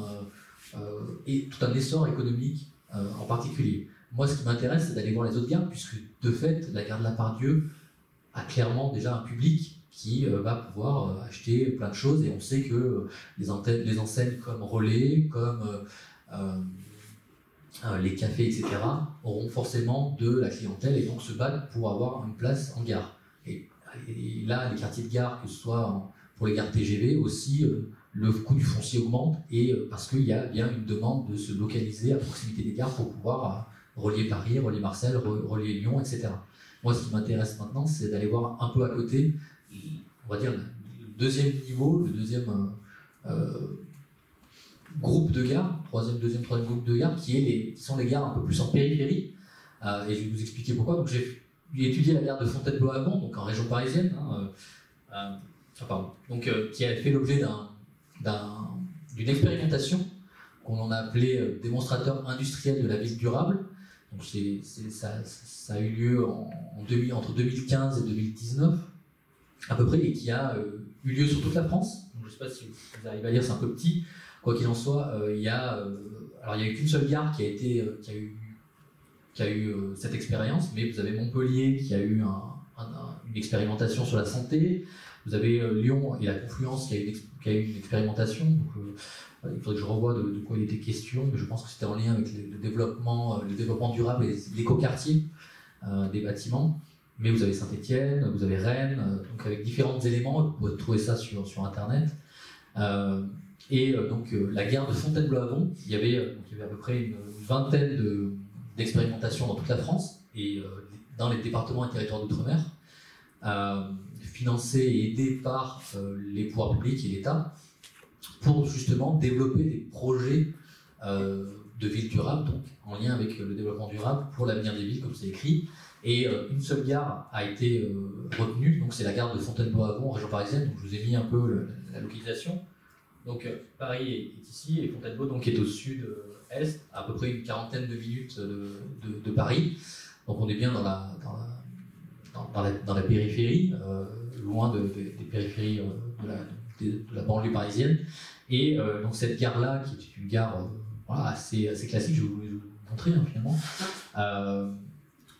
Speaker 3: essor économique en particulier. Moi, ce qui m'intéresse, c'est d'aller voir les autres gares, puisque de fait, la gare de la Part-Dieu a clairement déjà un public qui va pouvoir acheter plein de choses, et on sait que les enseignes comme Relais, comme les cafés, etc., auront forcément de la clientèle et donc se battent pour avoir une place en gare. Et là, les quartiers de gare, que ce soit pour les gares TGV aussi, le coût du foncier augmente, et parce qu'il y a bien une demande de se localiser à proximité des gares pour pouvoir relier Paris, relier Marseille, relier Lyon, etc. Moi, ce qui m'intéresse maintenant, c'est d'aller voir un peu à côté, on va dire, le deuxième niveau, le deuxième groupe de gares, troisième groupe de gares, qui sont les gares un peu plus en périphérie. Et je vais vous expliquer pourquoi. Donc, j'ai étudié la gare de Fontainebleau à Gand, donc en région parisienne, qui a fait l'objet d'une expérimentation qu'on a appelée démonstrateur industriel de la ville durable. Donc ça a eu lieu entre 2015 et 2019 à peu près, et qui a eu lieu sur toute la France. Donc, je ne sais pas si vous arrivez à lire, c'est un peu petit. Quoi qu'il en soit, il n'y a eu qu'une seule gare qui a eu cette expérience, mais vous avez Montpellier qui a eu une expérimentation sur la santé. Vous avez Lyon et la Confluence qui a eu une expérimentation. Donc, il faudrait que je revoie de quoi il était question, mais je pense que c'était en lien avec le développement durable et l'écoquartier des bâtiments. Mais vous avez Saint-Étienne, vous avez Rennes, donc avec différents éléments. Vous pouvez trouver ça sur Internet. La gare de Fontainebleau-Avon, il y avait à peu près une vingtaine d'expérimentations dans toute la France et dans les départements et territoires d'outre-mer, financées et aidées par les pouvoirs publics et l'État, pour justement développer des projets de ville durable, donc en lien avec le développement durable pour l'avenir des villes, comme c'est écrit. Et une seule gare a été retenue, donc c'est la gare de Fontainebleau-Avon, en région parisienne. Donc je vous ai mis un peu la localisation. Donc Paris est ici, et Fontainebleau donc est au sud-est, à peu près une quarantaine de minutes de Paris. Donc on est bien dans la périphérie, loin des périphéries de la banlieue parisienne. Et donc cette gare-là, qui est une gare assez classique, je vais vous montrer finalement,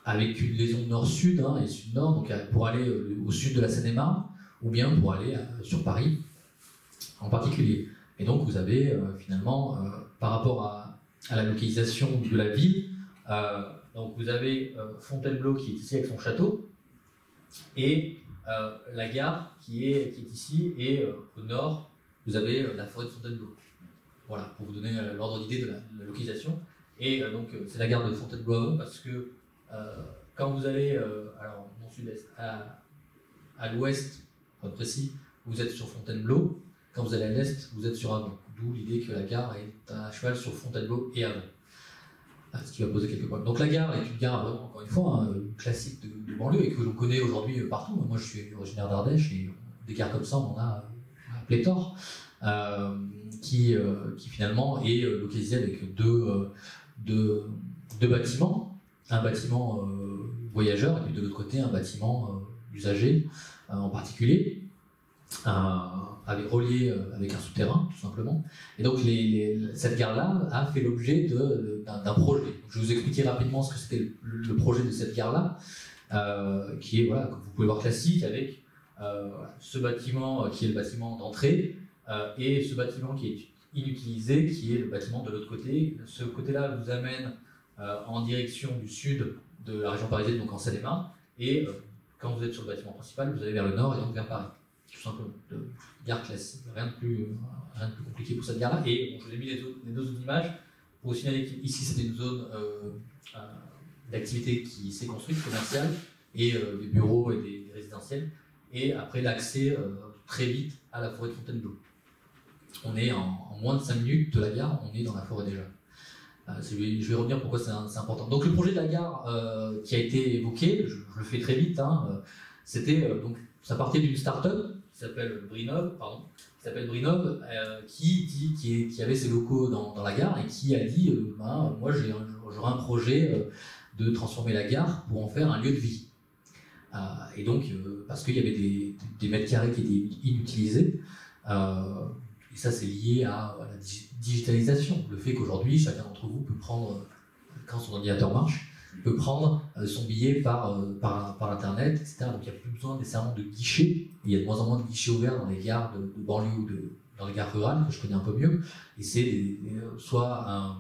Speaker 3: avec une liaison nord-sud et sud-nord, donc pour aller au sud de la Seine-et-Marne, ou bien pour aller sur Paris en particulier. Et donc vous avez finalement, par rapport à la localisation de la ville, donc vous avez Fontainebleau qui est ici avec son château, et la gare qui est ici, et au nord, vous avez la forêt de Fontainebleau. Voilà, pour vous donner l'ordre d'idée de la localisation. Et donc c'est la gare de Fontainebleau parce que quand vous allez, alors non sud-est, à l'ouest, pour être précis, vous êtes sur Fontainebleau. Quand vous allez à l'est, vous êtes sur Avon. D'où l'idée que la gare est à cheval sur Fontainebleau et Avon. Ce qui va poser quelques problèmes. Donc la gare est une gare, encore une fois, classique de banlieue, et que l'on connaît aujourd'hui partout. Moi je suis originaire d'Ardèche, et des gares comme ça, on en a pléthore, qui finalement est localisée avec deux bâtiments. Un bâtiment voyageur, et puis de l'autre côté un bâtiment usager en particulier, relié avec un souterrain, tout simplement. Et donc cette gare-là a fait l'objet d'un projet. Donc, je vais vous expliquer rapidement ce que c'était le projet de cette gare-là, qui est, comme vous pouvez voir, classique, avec ce bâtiment qui est le bâtiment d'entrée, et ce bâtiment qui est inutilisé, qui est le bâtiment de l'autre côté. Ce côté-là vous amène en direction du sud de la région parisienne, donc en Seine-et-Marne, et quand vous êtes sur le bâtiment principal, vous allez vers le nord et donc vers Paris. Tout simplement, gare classique, rien de plus compliqué pour cette gare-là. Et je vous ai mis les deux autres images pour vous signaler qu'ici c'était une zone d'activité qui s'est construite, commerciale, et des bureaux et des résidentiels, et après l'accès très vite à la forêt de Fontainebleau. On est en moins de 5 minutes de la gare, on est dans la forêt déjà. Je vais revenir pourquoi c'est important. Donc le projet de la gare qui a été évoqué, je le fais très vite, c'était ça partait d'une start-up qui s'appelle Brinov, qui avait ses locaux dans la gare, et qui a dit moi j'aurai un projet de transformer la gare pour en faire un lieu de vie. Et donc, parce qu'il y avait des mètres carrés qui étaient inutilisés, et ça c'est lié à la digitalisation. Le fait qu'aujourd'hui, chacun d'entre vous peut prendre, quand son ordinateur marche, peut prendre son billet par Internet, etc. Donc il n'y a plus besoin nécessairement de guichets. Il y a de moins en moins de guichets ouverts dans les gares de banlieue ou dans les gares rurales, que je connais un peu mieux. Et c'est soit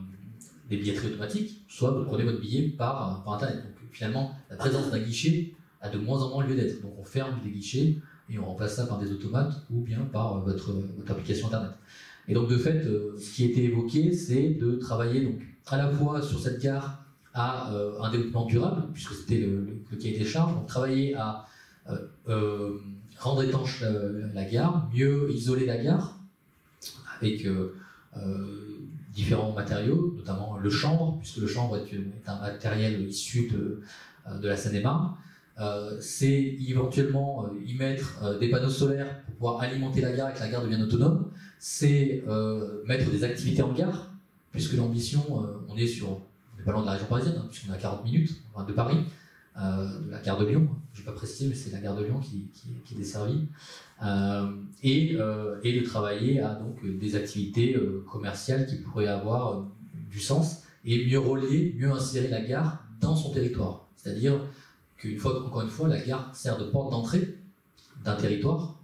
Speaker 3: des billetteries automatiques, soit vous prenez votre billet par Internet. Donc finalement, la présence d'un guichet a de moins en moins lieu d'être. Donc on ferme des guichets et on remplace ça par des automates ou bien par votre application Internet. Et donc de fait, ce qui a été évoqué, c'est de travailler donc, à la fois sur cette gare à un développement durable, puisque c'était le cahier des charges, donc travailler à rendre étanche la gare, mieux isoler la gare, avec différents matériaux, notamment le chanvre, puisque le chanvre est un matériel issu de la Seine-et-Marne. C'est éventuellement y mettre des panneaux solaires pour pouvoir alimenter la gare et que la gare devienne autonome. C'est mettre des activités en gare, puisque l'ambition, on n'est pas loin de la région parisienne, hein, puisqu'on est à 40 minutes de Paris, de la gare de Lyon. Je ne vais pas préciser, mais c'est la gare de Lyon qui est desservie. Et de travailler à donc, des activités commerciales qui pourraient avoir du sens et mieux relier, mieux insérer la gare dans son territoire. C'est-à-dire encore une fois, la gare sert de porte d'entrée d'un territoire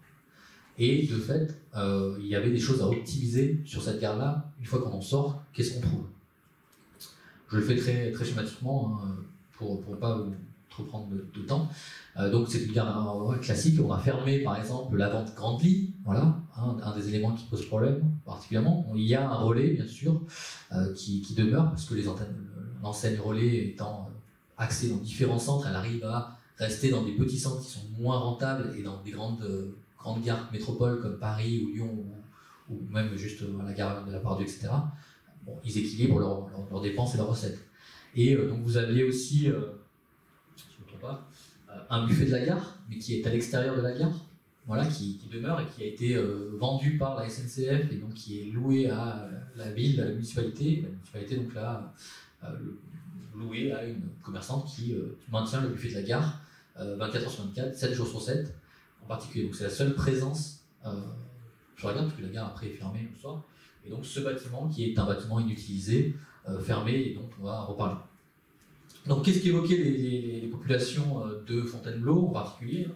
Speaker 3: et de fait, il y avait des choses à optimiser sur cette gare-là. Une fois qu'on en sort, qu'est-ce qu'on trouve? Je le fais très, très schématiquement hein, pour ne pas trop prendre de temps. Donc c'est une gare classique. On a fermé par exemple la vente grande lit, voilà, un des éléments qui pose problème particulièrement. Il y a un relais bien sûr qui demeure parce que l'enseigne relais étant axée dans différents centres, elle arrive à rester dans des petits centres qui sont moins rentables et dans des grandes gares métropoles comme Paris ou Lyon ou même juste la gare de la Part-Dieu, etc. Bon, ils équilibrent leurs dépenses et leurs recettes. Et donc vous aviez aussi, si je ne me trompe pas, un buffet de la gare, mais qui est à l'extérieur de la gare, voilà, qui demeure et qui a été vendu par la SNCF et donc qui est loué à la ville, à la municipalité. La municipalité donc là loué à une commerçante qui maintient le buffet de la gare 24h/24, 7 jours sur 7 en particulier. Donc c'est la seule présence sur la gare, parce que la gare après est fermée le soir. Et donc ce bâtiment qui est un bâtiment inutilisé, fermé, et donc on va en reparler. Donc qu'est-ce qu'évoquaient les populations de Fontainebleau en particulier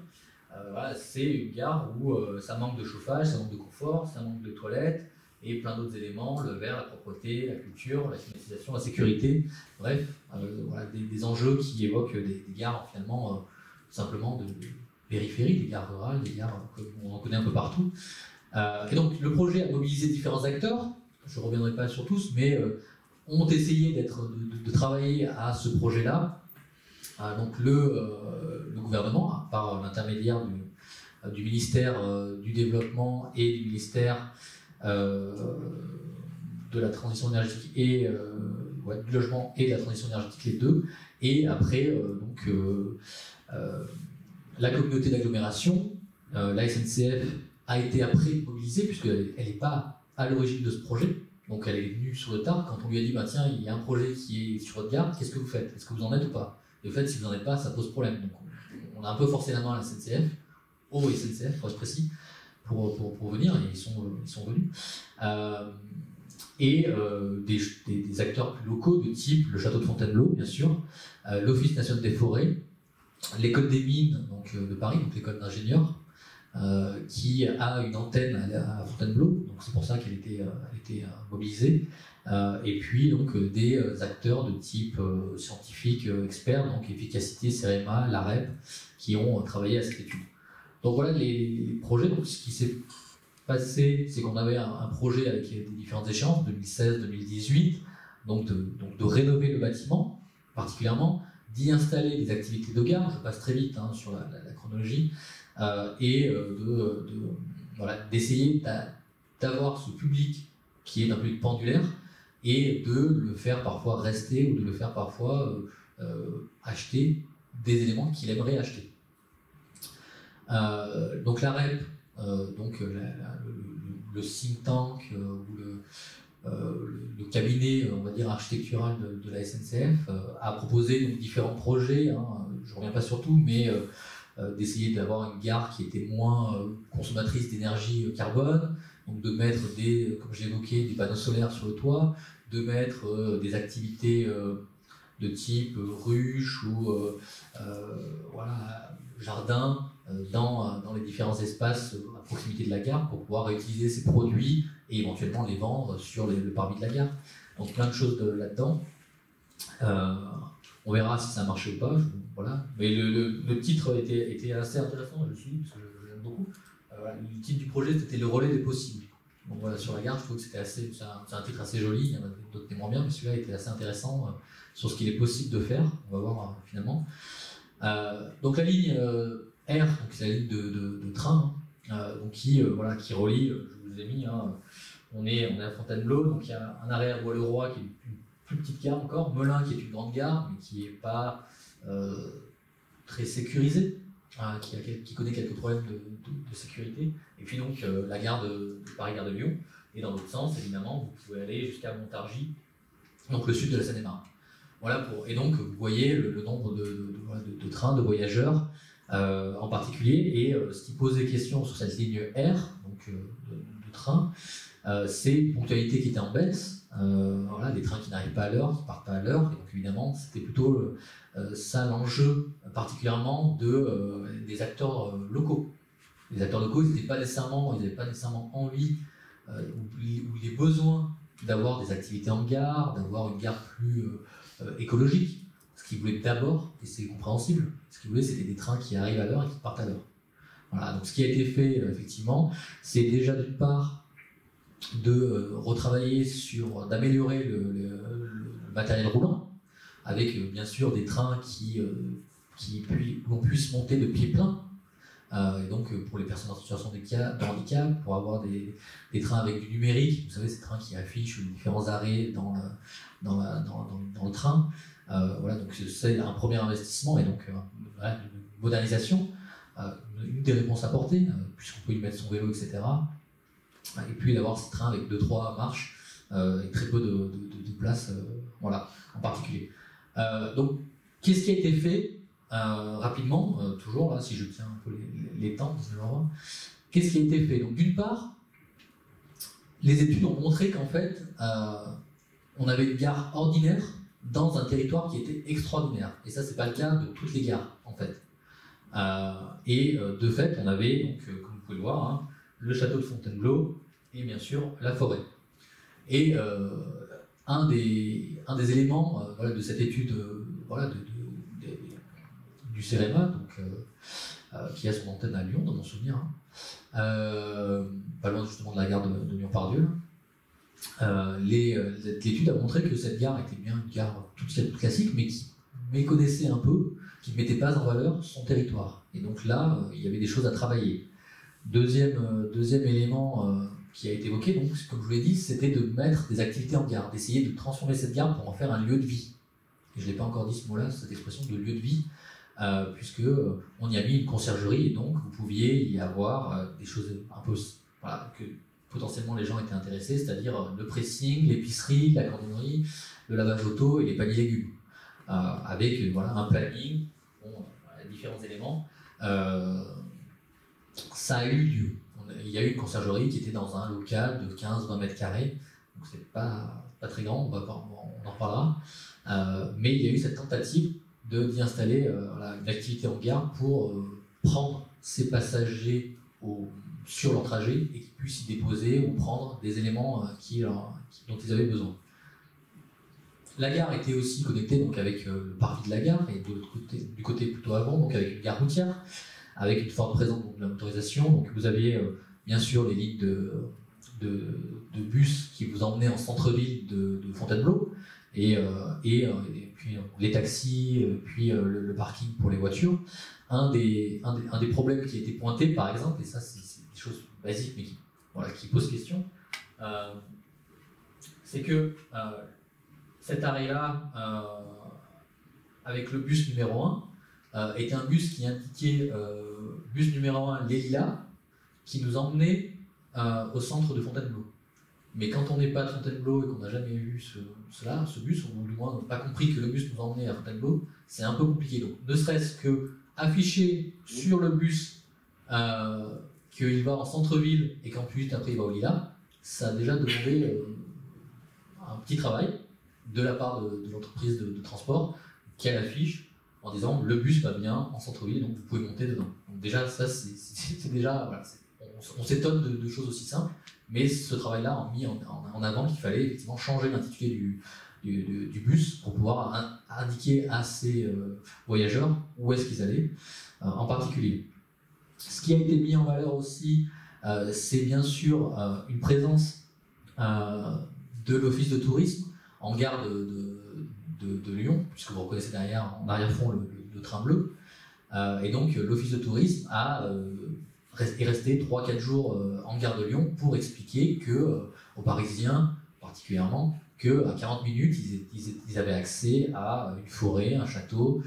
Speaker 3: voilà, c'est une gare où ça manque de chauffage, ça manque de confort, ça manque de toilettes, et plein d'autres éléments, le verre, la propreté, la culture, la climatisation, la sécurité, bref, voilà, des enjeux qui évoquent des gares finalement simplement de périphérie, des gares rurales, des gares qu'on en connaît un peu partout. Et donc le projet a mobilisé différents acteurs, je ne reviendrai pas sur tous, mais ont essayé de travailler à ce projet-là. Donc le gouvernement, par l'intermédiaire du ministère du Développement et du ministère de la Transition énergétique et du Logement et de la Transition énergétique, les deux, et après la communauté d'agglomération, la SNCF a été après mobilisée puisqu'elle n'est pas à l'origine de ce projet, donc elle est venue sur le tard quand on lui a dit bah, tiens, il y a un projet qui est sur votre gare, qu'est-ce que vous faites? Est-ce que vous en êtes ou pas? Et au fait, si vous n'en êtes pas, ça pose problème. Donc on a un peu forcé la main à la SNCF, au SNCF pour être précis, pour venir, et ils sont venus. Des acteurs plus locaux de type le château de Fontainebleau, bien sûr, l'Office national des forêts, l'école des mines donc, de Paris, donc l'école d'ingénieurs, qui a une antenne à Fontainebleau, donc c'est pour ça qu'elle était mobilisée, et puis donc des acteurs de type scientifique, experts, donc efficacité, CEREMA, l'AREP, qui ont travaillé à cette étude. Donc voilà les projets. Donc ce qui s'est passé, c'est qu'on avait un projet avec des différentes échéances, 2016-2018, donc de rénover le bâtiment, particulièrement, d'y installer des activités de gare, je passe très vite hein, sur la chronologie, et d'essayer d'avoir ce public qui est un public pendulaire et de le faire parfois rester ou de le faire parfois acheter des éléments qu'il aimerait acheter. Donc la REP, le think tank ou le cabinet, on va dire, architectural de la SNCF a proposé donc, différents projets, hein, je ne reviens pas sur tout, mais d'essayer d'avoir une gare qui était moins consommatrice d'énergie carbone, donc de mettre comme j'évoquais, des panneaux solaires sur le toit, de mettre des activités de type ruche ou jardin dans les différents espaces à proximité de la gare pour pouvoir réutiliser ces produits et éventuellement les vendre sur le parvis de la gare. Donc plein de choses là-dedans. On verra si ça a marché ou pas. Voilà. Mais le titre était assez intéressant, je le suis, parce que je l'aime beaucoup. Le titre du projet, c'était Le relais des possibles. Donc voilà, sur la gare, je trouve que c'est un titre assez joli. Il y en a d'autres qui moins bien, mais celui-là était assez intéressant sur ce qu'il est possible de faire. On va voir finalement. Donc la ligne R, c'est la ligne de train, donc qui relie, je vous ai mis, on est à Fontainebleau, donc il y a un arrêt à Bois-le-Roi qui est une plus petite gare encore, Melun qui est une grande gare, mais qui n'est pas très sécurisée, qui connaît quelques problèmes de sécurité, et puis donc la gare de Paris-Gare de Lyon, et dans l'autre sens, évidemment, vous pouvez aller jusqu'à Montargis, donc le sud de la Seine-et-Marne. Voilà et donc vous voyez le nombre de trains, de voyageurs en particulier, et ce qui posait question sur cette ligne R, donc de train, c'est ponctualité qui était en baisse, des trains qui n'arrivent pas à l'heure, qui partent pas à l'heure, et donc évidemment c'était plutôt ça l'enjeu particulièrement des acteurs locaux. Les acteurs locaux, ils n'avaient pas nécessairement envie ou les besoins d'avoir des activités en gare, d'avoir une gare plus écologique. Ce qu'ils voulaient d'abord, et c'est compréhensible, ce qu'ils voulaient, c'était des trains qui arrivent à l'heure et qui partent à l'heure. Voilà, donc ce qui a été fait, effectivement, c'est déjà d'une part de retravailler d'améliorer le matériel roulant, avec bien sûr des trains qui puissent monter de pied plein. Et donc pour les personnes en situation de handicap, pour avoir des trains avec du numérique, vous savez, ces trains qui affichent les différents arrêts dans le train. Donc c'est un premier investissement et donc une modernisation, une des réponses apportées, puisqu'on peut y mettre son vélo, etc. Et puis d'avoir ces trains avec 2-3 marches et très peu de place, en particulier. Donc qu'est-ce qui a été fait rapidement, toujours là, si je tiens un peu les temps, qu'est-ce qui a été fait? Donc d'une part, les études ont montré qu'en fait, on avait une gare ordinaire dans un territoire qui était extraordinaire. Et ça, c'est pas le cas de toutes les gares, en fait. De fait, on avait, donc, comme vous pouvez le voir, le château de Fontainebleau et bien sûr la forêt. Et un des éléments de cette étude du CEREMA, qui a son antenne à Lyon, dans mon souvenir, pas loin justement de la gare de Lyon-Part-Dieu, l'étude a montré que cette gare était bien une gare toute classique, mais qui méconnaissait un peu, qui ne mettait pas en valeur son territoire. Et donc là, il y avait des choses à travailler. Deuxième élément qui a été évoqué, donc, comme je vous l'ai dit, c'était de mettre des activités en gare, d'essayer de transformer cette gare pour en faire un lieu de vie. Et je ne l'ai pas encore dit ce mot-là, cette expression de lieu de vie, puisque on y a mis une conciergerie, et donc vous pouviez y avoir des choses un peu que potentiellement les gens étaient intéressés, c'est-à-dire le pressing, l'épicerie, la cordonnerie, le lavage auto et les paniers légumes, avec un planning, différents éléments. Ça a eu lieu. Il y a eu une conciergerie qui était dans un local de 15-20 mètres carrés, donc c'est pas très grand, on en parlera, mais il y a eu cette tentative d'y installer une activité en gare pour prendre ces passagers sur leur trajet et qu'ils puissent y déposer ou prendre des éléments dont ils avaient besoin. La gare était aussi connectée donc, avec le parvis de la gare et du côté plutôt avant, donc avec une gare routière, avec une forte présence de la motorisation. Donc vous aviez bien sûr les lignes de bus qui vous emmenaient en centre-ville de Fontainebleau et puis les taxis, puis le parking pour les voitures. Un des problèmes qui a été pointé, par exemple, et ça c'est des choses basiques mais qui posent question, c'est que cet arrêt-là, avec le bus numéro 1, était un bus qui indiquait bus numéro 1 Les Lilas, qui nous emmenait au centre de Fontainebleau. mais quand on n'est pas de Fontainebleau et qu'on n'a jamais vu ce bus, ou du moins n'a pas compris que le bus nous emmenait à Fontainebleau, c'est un peu compliqué. Donc, ne serait-ce que afficher sur le bus qu'il va en centre-ville et qu'ensuite après il va au Lilas, ça a déjà demandé un petit travail de la part de l'entreprise de transport qu'elle affiche en disant le bus va bien en centre-ville, donc vous pouvez monter dedans. Donc déjà, ça c'est déjà, voilà, on s'étonne de choses aussi simples, mais ce travail-là a mis en avant qu'il fallait effectivement changer l'intitulé du bus pour pouvoir indiquer à ces voyageurs où est-ce qu'ils allaient en particulier. Ce qui a été mis en valeur aussi, c'est bien sûr une présence de l'office de tourisme en gare de Lyon, puisque vous reconnaissez derrière, en arrière-fond, le train bleu. Et donc l'office de tourisme est resté 3-4 jours en gare de Lyon pour expliquer aux Parisiens particulièrement qu'à 40 minutes ils avaient accès à une forêt, un château,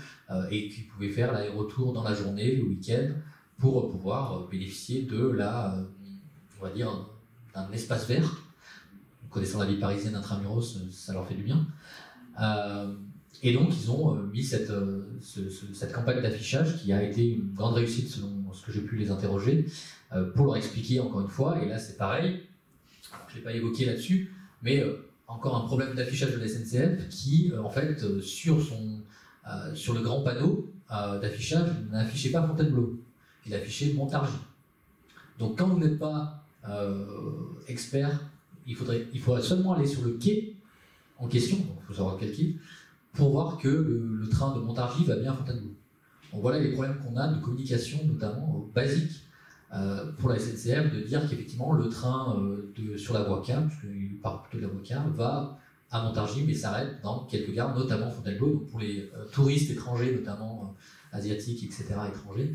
Speaker 3: et qu'ils pouvaient faire l'aller-retour dans la journée, le week-end, pour pouvoir bénéficier on va dire, d'un espace vert. Connaissant la vie parisienne intramuros, ça leur fait du bien. Et donc ils ont mis cette campagne d'affichage qui a été une grande réussite selon ce que j'ai pu les interroger, pour leur expliquer encore une fois, et là c'est pareil, je ne l'ai pas évoqué là-dessus, mais encore un problème d'affichage de la SNCF qui en fait sur le grand panneau d'affichage n'affichait pas Fontainebleau, il affichait Montargis. Donc quand vous n'êtes pas expert, il faudrait seulement aller sur le quai en question, donc il faut savoir quel quai, pour voir que le train de Montargis va bien à Fontainebleau. Donc voilà les problèmes qu'on a de communication, notamment basique pour la SNCF, de dire qu'effectivement le train sur la voie K, puisqu'il part plutôt de la voie K, va à Montargis mais s'arrête dans quelques gares, notamment Fontainebleau. Donc pour les touristes étrangers, notamment asiatiques, etc., étrangers,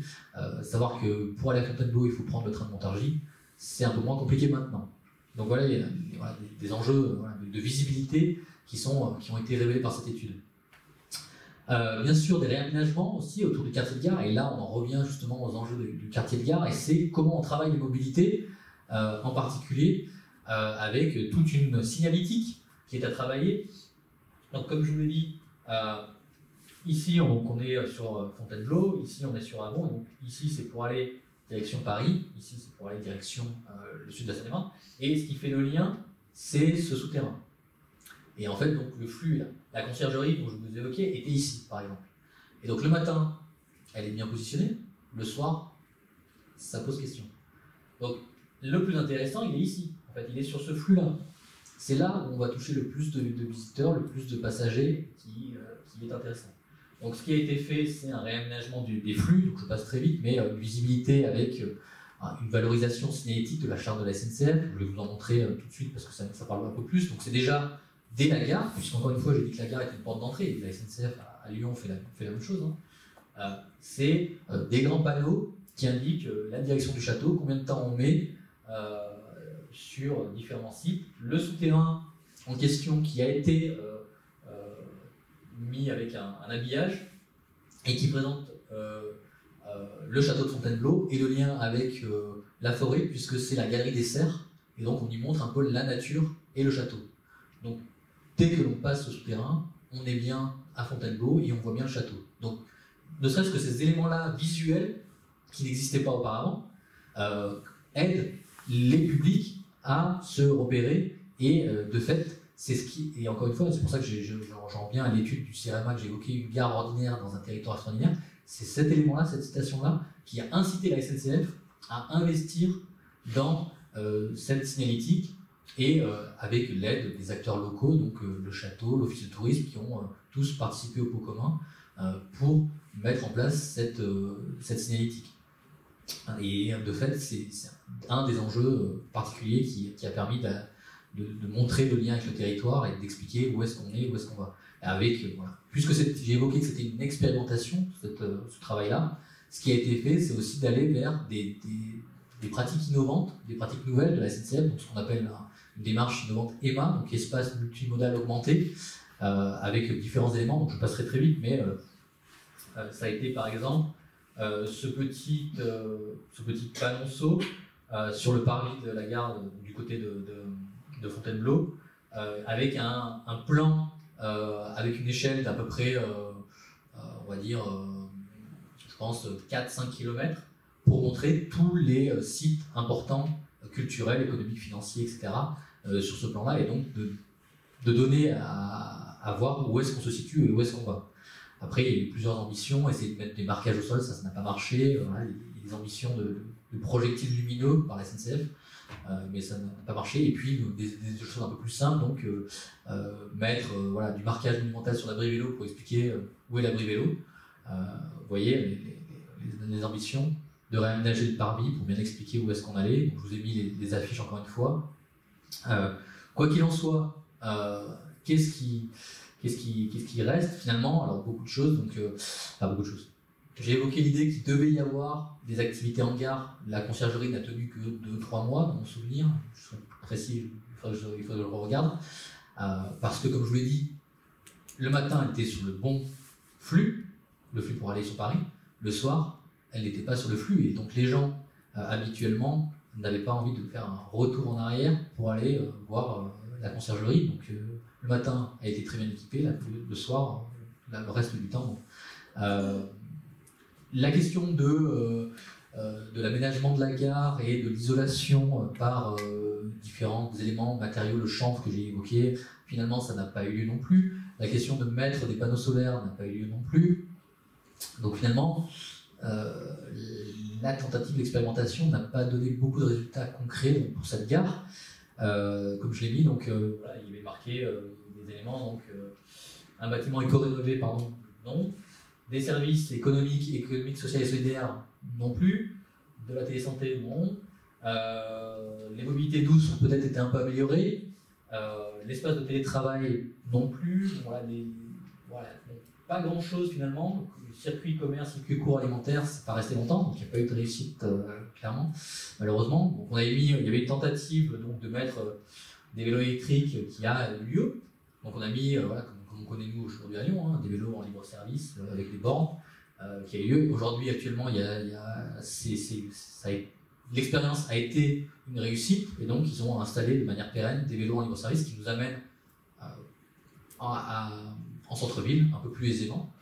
Speaker 3: savoir que pour aller à Fontainebleau il faut prendre le train de Montargis, c'est un peu moins compliqué maintenant. Donc voilà, il y a des enjeux de visibilité qui ont été révélés par cette étude. Bien sûr, des réaménagements aussi autour du quartier de gare, et là on en revient justement aux enjeux du quartier de gare, et c'est comment on travaille les mobilités, en particulier avec toute une signalétique qui est à travailler. Donc comme je vous l'ai dit, ici on est sur Fontainebleau, ici on est sur Avon, donc ici c'est pour aller direction Paris, ici c'est pour aller direction le sud de la Seine-et-Marne, et ce qui fait le lien, c'est ce souterrain. Et en fait, donc, le flux est là. La conciergerie, dont je vous évoquais, était ici, par exemple. Et donc le matin, elle est bien positionnée, le soir, ça pose question. Donc le plus intéressant, il est ici. En fait, il est sur ce flux-là. C'est là où on va toucher le plus de visiteurs, le plus de passagers qui est intéressant. Donc ce qui a été fait, c'est un réaménagement des flux, donc je passe très vite, mais une visibilité avec une valorisation signalétique de la charte de la SNCF. Je vais vous en montrer tout de suite parce que ça parle un peu plus. Donc c'est déjà dès la gare, puisqu'encore une fois j'ai dit que la gare était une porte d'entrée, la SNCF à Lyon fait la même chose. C'est des grands panneaux qui indiquent la direction du château, combien de temps on met sur différents sites. Le souterrain en question qui a été mis avec un habillage et qui présente le château de Fontainebleau et le lien avec la forêt, puisque c'est la galerie des cerfs, et donc on y montre un peu la nature et le château. Donc dès que l'on passe ce souterrain, on est bien à Fontainebleau et on voit bien le château. Donc ne serait-ce que ces éléments-là visuels qui n'existaient pas auparavant aident les publics à se repérer, et de fait c'est ce qui, et encore une fois c'est pour ça que j'en reviens à l'étude du CIREMA que j'ai évoqué, une gare ordinaire dans un territoire extraordinaire. C'est cet élément-là, cette citation-là, qui a incité la SNCF à investir dans cette signalétique, et avec l'aide des acteurs locaux, donc le château, l'office de tourisme, qui ont tous participé au pot commun pour mettre en place cette signalétique. Et de fait, c'est un des enjeux particuliers qui a permis de montrer le lien avec le territoire et d'expliquer où est-ce qu'on est, où est-ce qu'on va. Avec, voilà. Puisque j'ai évoqué que c'était une expérimentation, ce travail-là, ce qui a été fait, c'est aussi d'aller vers des pratiques innovantes, des pratiques nouvelles de la SNCF, donc ce qu'on appelle une démarche innovante EMA, donc espace multimodal augmenté, avec différents éléments, donc je passerai très vite, mais ça a été par exemple ce petit panonceau sur le parvis de la gare du côté de de Fontainebleau, avec un plan, avec une échelle d'à peu près, on va dire, je pense, 4-5 km, pour montrer tous les sites importants, culturels, économiques, financiers, etc., sur ce plan-là, et donc de donner à voir où est-ce qu'on se situe et où est-ce qu'on va. Après, il y a eu plusieurs ambitions, essayer de mettre des marquages au sol, ça n'a pas marché. Voilà, il y a des ambitions de projectiles lumineux par la SNCF, mais ça n'a pas marché. Et puis, des choses un peu plus simples, donc mettre voilà, du marquage monumental sur l'abri vélo pour expliquer où est l'abri vélo. Vous voyez, les ambitions de réaménager le parvis pour bien expliquer où est-ce qu'on allait. Donc, je vous ai mis les affiches encore une fois. Quoi qu'il en soit, qu'est-ce qui reste finalement? Alors beaucoup de choses, donc enfin beaucoup de choses. J'ai évoqué l'idée qu'il devait y avoir des activités en gare. La conciergerie n'a tenu que 2-3 mois, dans mon souvenir. Je suis précis, il faut que je le regarde. Parce que, comme je vous l'ai dit, le matin, elle était sur le bon flux, le flux pour aller sur Paris. Le soir, elle n'était pas sur le flux. Et donc les gens, habituellement, n'avaient pas envie de faire un retour en arrière pour aller voir la conciergerie. Donc le matin, elle était très bien équipée. Le soir, le reste du temps. La question de l'aménagement de la gare et de l'isolation par différents éléments, matériaux, le chanvre que j'ai évoqué, finalement ça n'a pas eu lieu non plus. La question de mettre des panneaux solaires n'a pas eu lieu non plus. Donc finalement, la tentative d'expérimentation n'a pas donné beaucoup de résultats concrets pour cette gare. Comme je l'ai mis, donc voilà, il y avait marqué des éléments, donc un bâtiment éco-rénové, pardon, non. Des services économiques, sociaux et solidaires, non plus. De la télésanté, non. Les mobilités douces ont peut-être été un peu améliorées. L'espace de télétravail, non plus. Voilà, pas grand-chose finalement. Le circuit commerce, circuit court alimentaire, ça n'est pas resté longtemps, donc il n'y a pas eu de réussite, clairement, malheureusement. Donc il y avait une tentative donc, de mettre des vélos électriques qui a eu lieu. Donc on a mis, voilà, comme on connaît nous aujourd'hui à Lyon, des vélos en libre service avec des bornes qui a eu lieu. Aujourd'hui, actuellement, l'expérience a été une réussite et donc ils ont installé de manière pérenne des vélos en libre service qui nous amènent en centre-ville un peu plus aisément.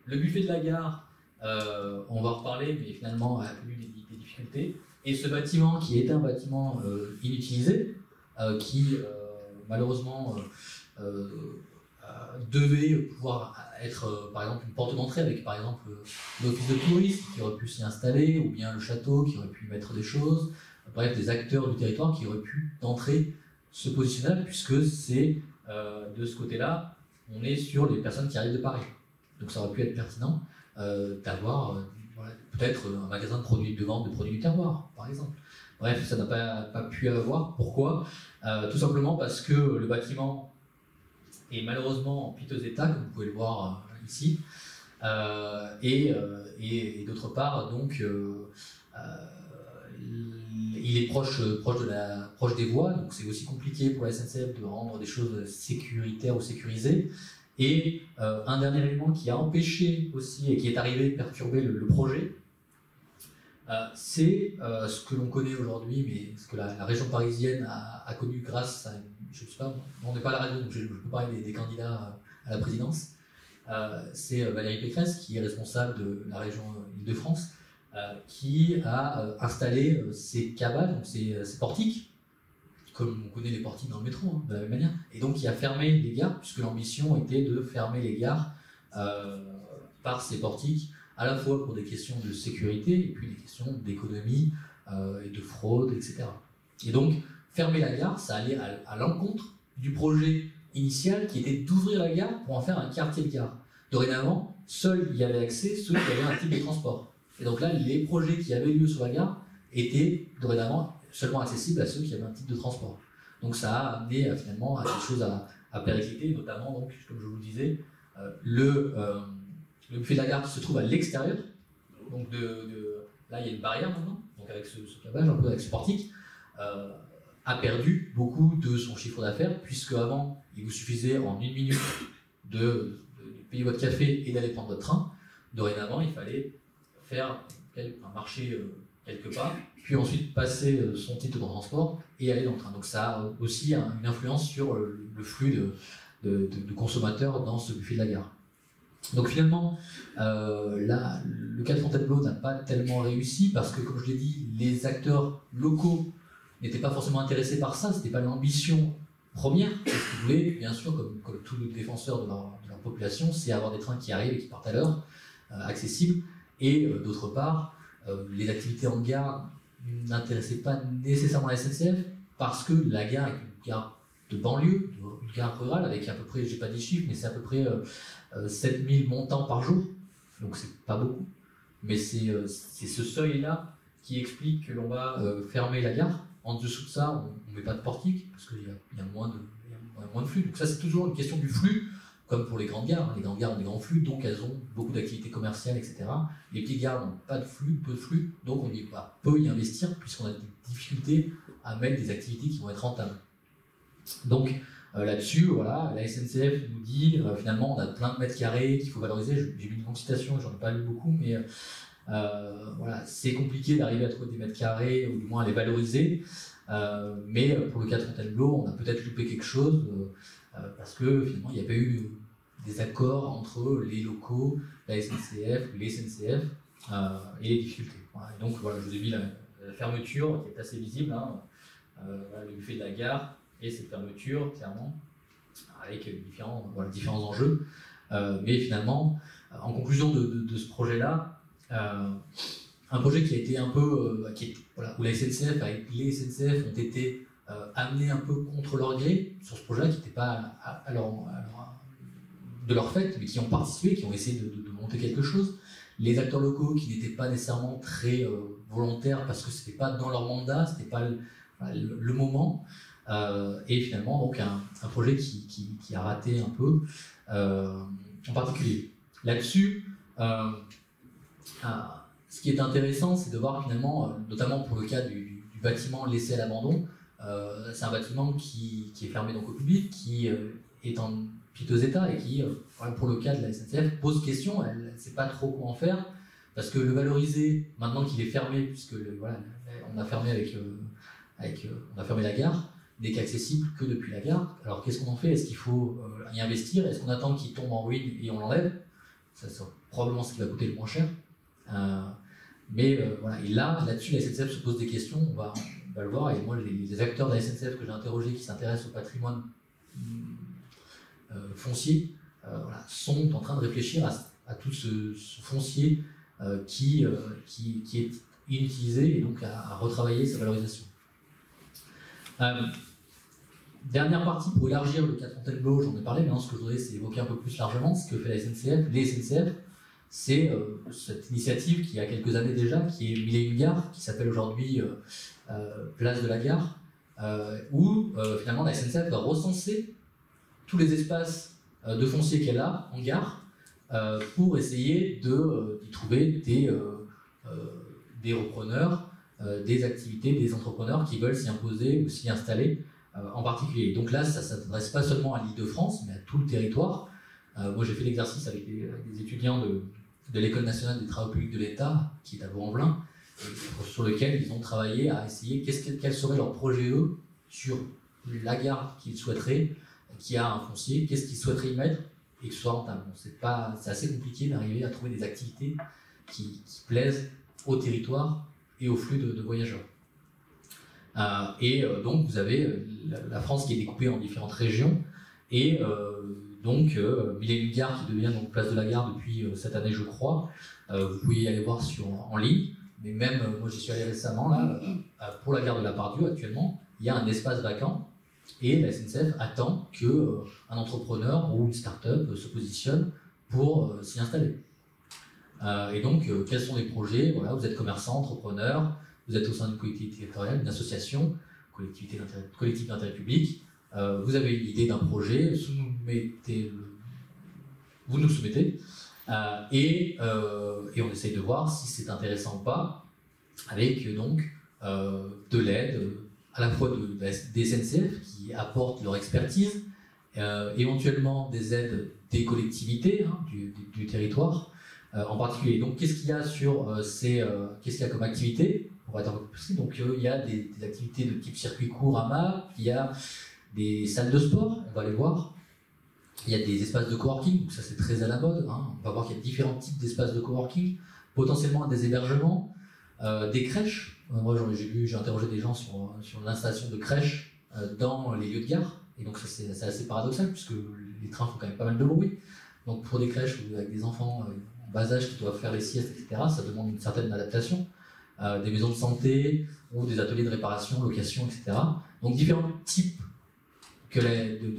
Speaker 3: Le buffet de la gare, on va en reparler, mais finalement a eu des difficultés. Et ce bâtiment qui était un bâtiment inutilisé, qui malheureusement devait pouvoir être par exemple une porte d'entrée avec par exemple l'office de tourisme qui aurait pu s'y installer, ou bien le château qui aurait pu mettre des choses, bref des acteurs du territoire qui auraient pu d'entrée se positionner là, puisque c'est de ce côté-là, on est sur les personnes qui arrivent de Paris. Donc ça aurait pu être pertinent d'avoir voilà, peut-être un magasin de vente de produits du terroir, par exemple. Bref, ça n'a pas pu avoir. Pourquoi? Tout simplement parce que le bâtiment est malheureusement en piteux état, comme vous pouvez le voir ici, et d'autre part, donc, il est proche des voies, donc c'est aussi compliqué pour la SNCF de rendre des choses sécuritaires ou sécurisées. Et un dernier élément qui a empêché aussi et qui est arrivé perturber le projet, c'est ce que l'on connaît aujourd'hui, mais ce que la région parisienne a connu grâce à, je ne sais pas, on n'est pas à la radio, donc je peux parler des candidats à la présidence. C'est Valérie Pécresse qui est responsable de la région Île-de-France, qui a installé ces cabanes, donc ces portiques, comme on connaît les portiques dans le métro, de la même manière, et donc qui a fermé les gares, puisque l'ambition était de fermer les gares par ces portiques, à la fois pour des questions de sécurité et puis des questions d'économie et de fraude, etc. Et donc, fermer la gare, ça allait à l'encontre du projet initial qui était d'ouvrir la gare pour en faire un quartier de gare. Dorénavant, seuls y avaient accès ceux qui avaient un type de transport. Et donc là, les projets qui avaient lieu sur la gare étaient dorénavant seulement accessibles à ceux qui avaient un type de transport. Donc ça a amené finalement à des choses à péricliter, notamment, donc, comme je vous le disais, le buffet de la gare qui se trouve à l'extérieur. Donc là, il y a une barrière maintenant, donc avec ce câblage, un peu avec ce portique, a perdu beaucoup de son chiffre d'affaires, puisque avant, il vous suffisait en 1 minute de payer votre café et d'aller prendre votre train. Dorénavant, il fallait faire un marché quelque part, puis ensuite passer son titre de transport et aller dans le train. Donc ça a aussi une influence sur le flux de consommateurs dans ce buffet de la gare. Donc finalement, là, le cas de Fontainebleau n'a pas tellement réussi parce que, comme je l'ai dit, les acteurs locaux n'étaient pas forcément intéressés par ça, c'était pas l'ambition première. Ce qu'ils voulaient, bien sûr, comme tous les défenseurs de leur population, c'est avoir des trains qui arrivent et qui partent à l'heure, accessibles. Et d'autre part, les activités en gare n'intéressaient pas nécessairement la SNCF parce que la gare est une gare de banlieue, une gare rurale avec à peu près, j'ai pas dit chiffres, mais c'est à peu près 7000 montants par jour, donc c'est pas beaucoup. Mais c'est ce seuil-là qui explique que l'on va fermer la gare. En dessous de ça, on ne met pas de portique parce qu'il y a moins de flux. Donc ça, c'est toujours une question du flux, comme pour les grandes gares. Les grandes gares ont des grands flux, donc elles ont beaucoup d'activités commerciales, etc. Les petites gares n'ont pas de flux, peu de flux, donc on peut y investir puisqu'on a des difficultés à mettre des activités qui vont être rentables. Donc là-dessus, voilà, la SNCF nous dit finalement on a plein de mètres carrés qu'il faut valoriser. J'ai mis une longue citation, j'en ai pas lu beaucoup, mais voilà, c'est compliqué d'arriver à trouver des mètres carrés ou du moins à les valoriser. Mais pour le cas de Fontainebleau, on a peut-être loupé quelque chose parce que finalement il n'y a pas eu des accords entre les locaux, la SNCF, les SNCF et les difficultés. Voilà. Et donc voilà, je vous ai mis la fermeture qui est assez visible, hein, le buffet de la gare. Et cette fermeture, clairement, avec différents enjeux. Mais finalement, en conclusion de ce projet-là, un projet qui a été un peu, où la SNCF, avec les SNCF, ont été amenés un peu contre leur gré sur ce projet-là, qui n'était pas de leur fait, mais qui ont participé, qui ont essayé de monter quelque chose. Les acteurs locaux qui n'étaient pas nécessairement très volontaires parce que c'était pas dans leur mandat, c'était pas le moment. Et finalement, donc, un projet qui a raté un peu, en particulier. Là-dessus, ce qui est intéressant, c'est de voir finalement, notamment pour le cas du bâtiment laissé à l'abandon, c'est un bâtiment qui est fermé donc au public, qui est en piteux état et qui, pour le cas de la SNCF, pose question, elle ne sait pas trop comment faire, parce que le valoriser, maintenant qu'il est fermé, puisque on a fermé on a fermé la gare, n'est qu'accessible que depuis la gare. Alors qu'est-ce qu'on en fait? Est-ce qu'il faut y investir? Est-ce qu'on attend qu'il tombe en ruine et on l'enlève? Ça c'est probablement ce qui va coûter le moins cher. Voilà. Et là-dessus, la SNCF se pose des questions, on va le voir. Et moi, les acteurs de la SNCF que j'ai interrogés qui s'intéressent au patrimoine foncier sont en train de réfléchir à tout ce foncier qui est inutilisé et donc à retravailler sa valorisation. Dernière partie pour élargir le cas de Fontainebleau, j'en ai parlé, mais ce que je voudrais c'est évoquer un peu plus largement ce que fait la SNCF, les SNCF, c'est cette initiative qui a quelques années déjà, qui est Mille et une gares, qui s'appelle aujourd'hui Place de la Gare, où finalement la SNCF va recenser tous les espaces de foncier qu'elle a en gare pour essayer d'y trouver des repreneurs, des activités, des entrepreneurs qui veulent s'y imposer ou s'y installer en particulier. Donc là, ça ne s'adresse pas seulement à l'Île-de-France, mais à tout le territoire. Moi, j'ai fait l'exercice avec des étudiants de l'École nationale des travaux publics de l'État, qui est à Vaux-en-Velin, sur lequel ils ont travaillé à essayer quel serait leur projet, eux, sur la gare qu'ils souhaiteraient, qui a un foncier, qu'est-ce qu'ils souhaiteraient y mettre, et que ce soit rentable. Bon, c'est assez compliqué d'arriver à trouver des activités qui plaisent au territoire et au flux de voyageurs. Donc vous avez la France qui est découpée en différentes régions et donc Mille et une gares qui devient donc Place de la Gare depuis cette année je crois. Vous pouvez y aller voir en ligne, mais même moi j'y suis allé récemment là, pour la gare de la Part-Dieu actuellement il y a un espace vacant et la SNCF attend qu'un entrepreneur ou une start-up se positionne pour s'y installer. Et donc, quels sont les projets? Voilà, vous êtes commerçant, entrepreneur, vous êtes au sein d'une collectivité territoriale, d'une association, collectif d'intérêt public, vous avez une idée d'un projet, vous nous soumettez, et on essaye de voir si c'est intéressant ou pas, avec donc de l'aide à la fois des SNCF qui apportent leur expertise, éventuellement des aides des collectivités du territoire, en particulier. Donc qu'est-ce qu'il y a sur qu'est-ce qu'il y a comme activité? On va être un peu plus précis. Donc il y a des activités de type circuit court AMA, il y a des salles de sport, on va les voir. Il y a des espaces de coworking, donc ça c'est très à la mode. Hein. On va voir qu'il y a différents types d'espaces de coworking, potentiellement des hébergements, des crèches. Moi j'ai interrogé des gens sur l'installation de crèches dans les lieux de gare. Et donc ça c'est assez paradoxal puisque les trains font quand même pas mal de bruit. Donc pour des crèches avec des enfants en bas âge qui doivent faire les siestes, etc., ça demande une certaine adaptation. Des maisons de santé ou des ateliers de réparation, location, etc. Donc différents types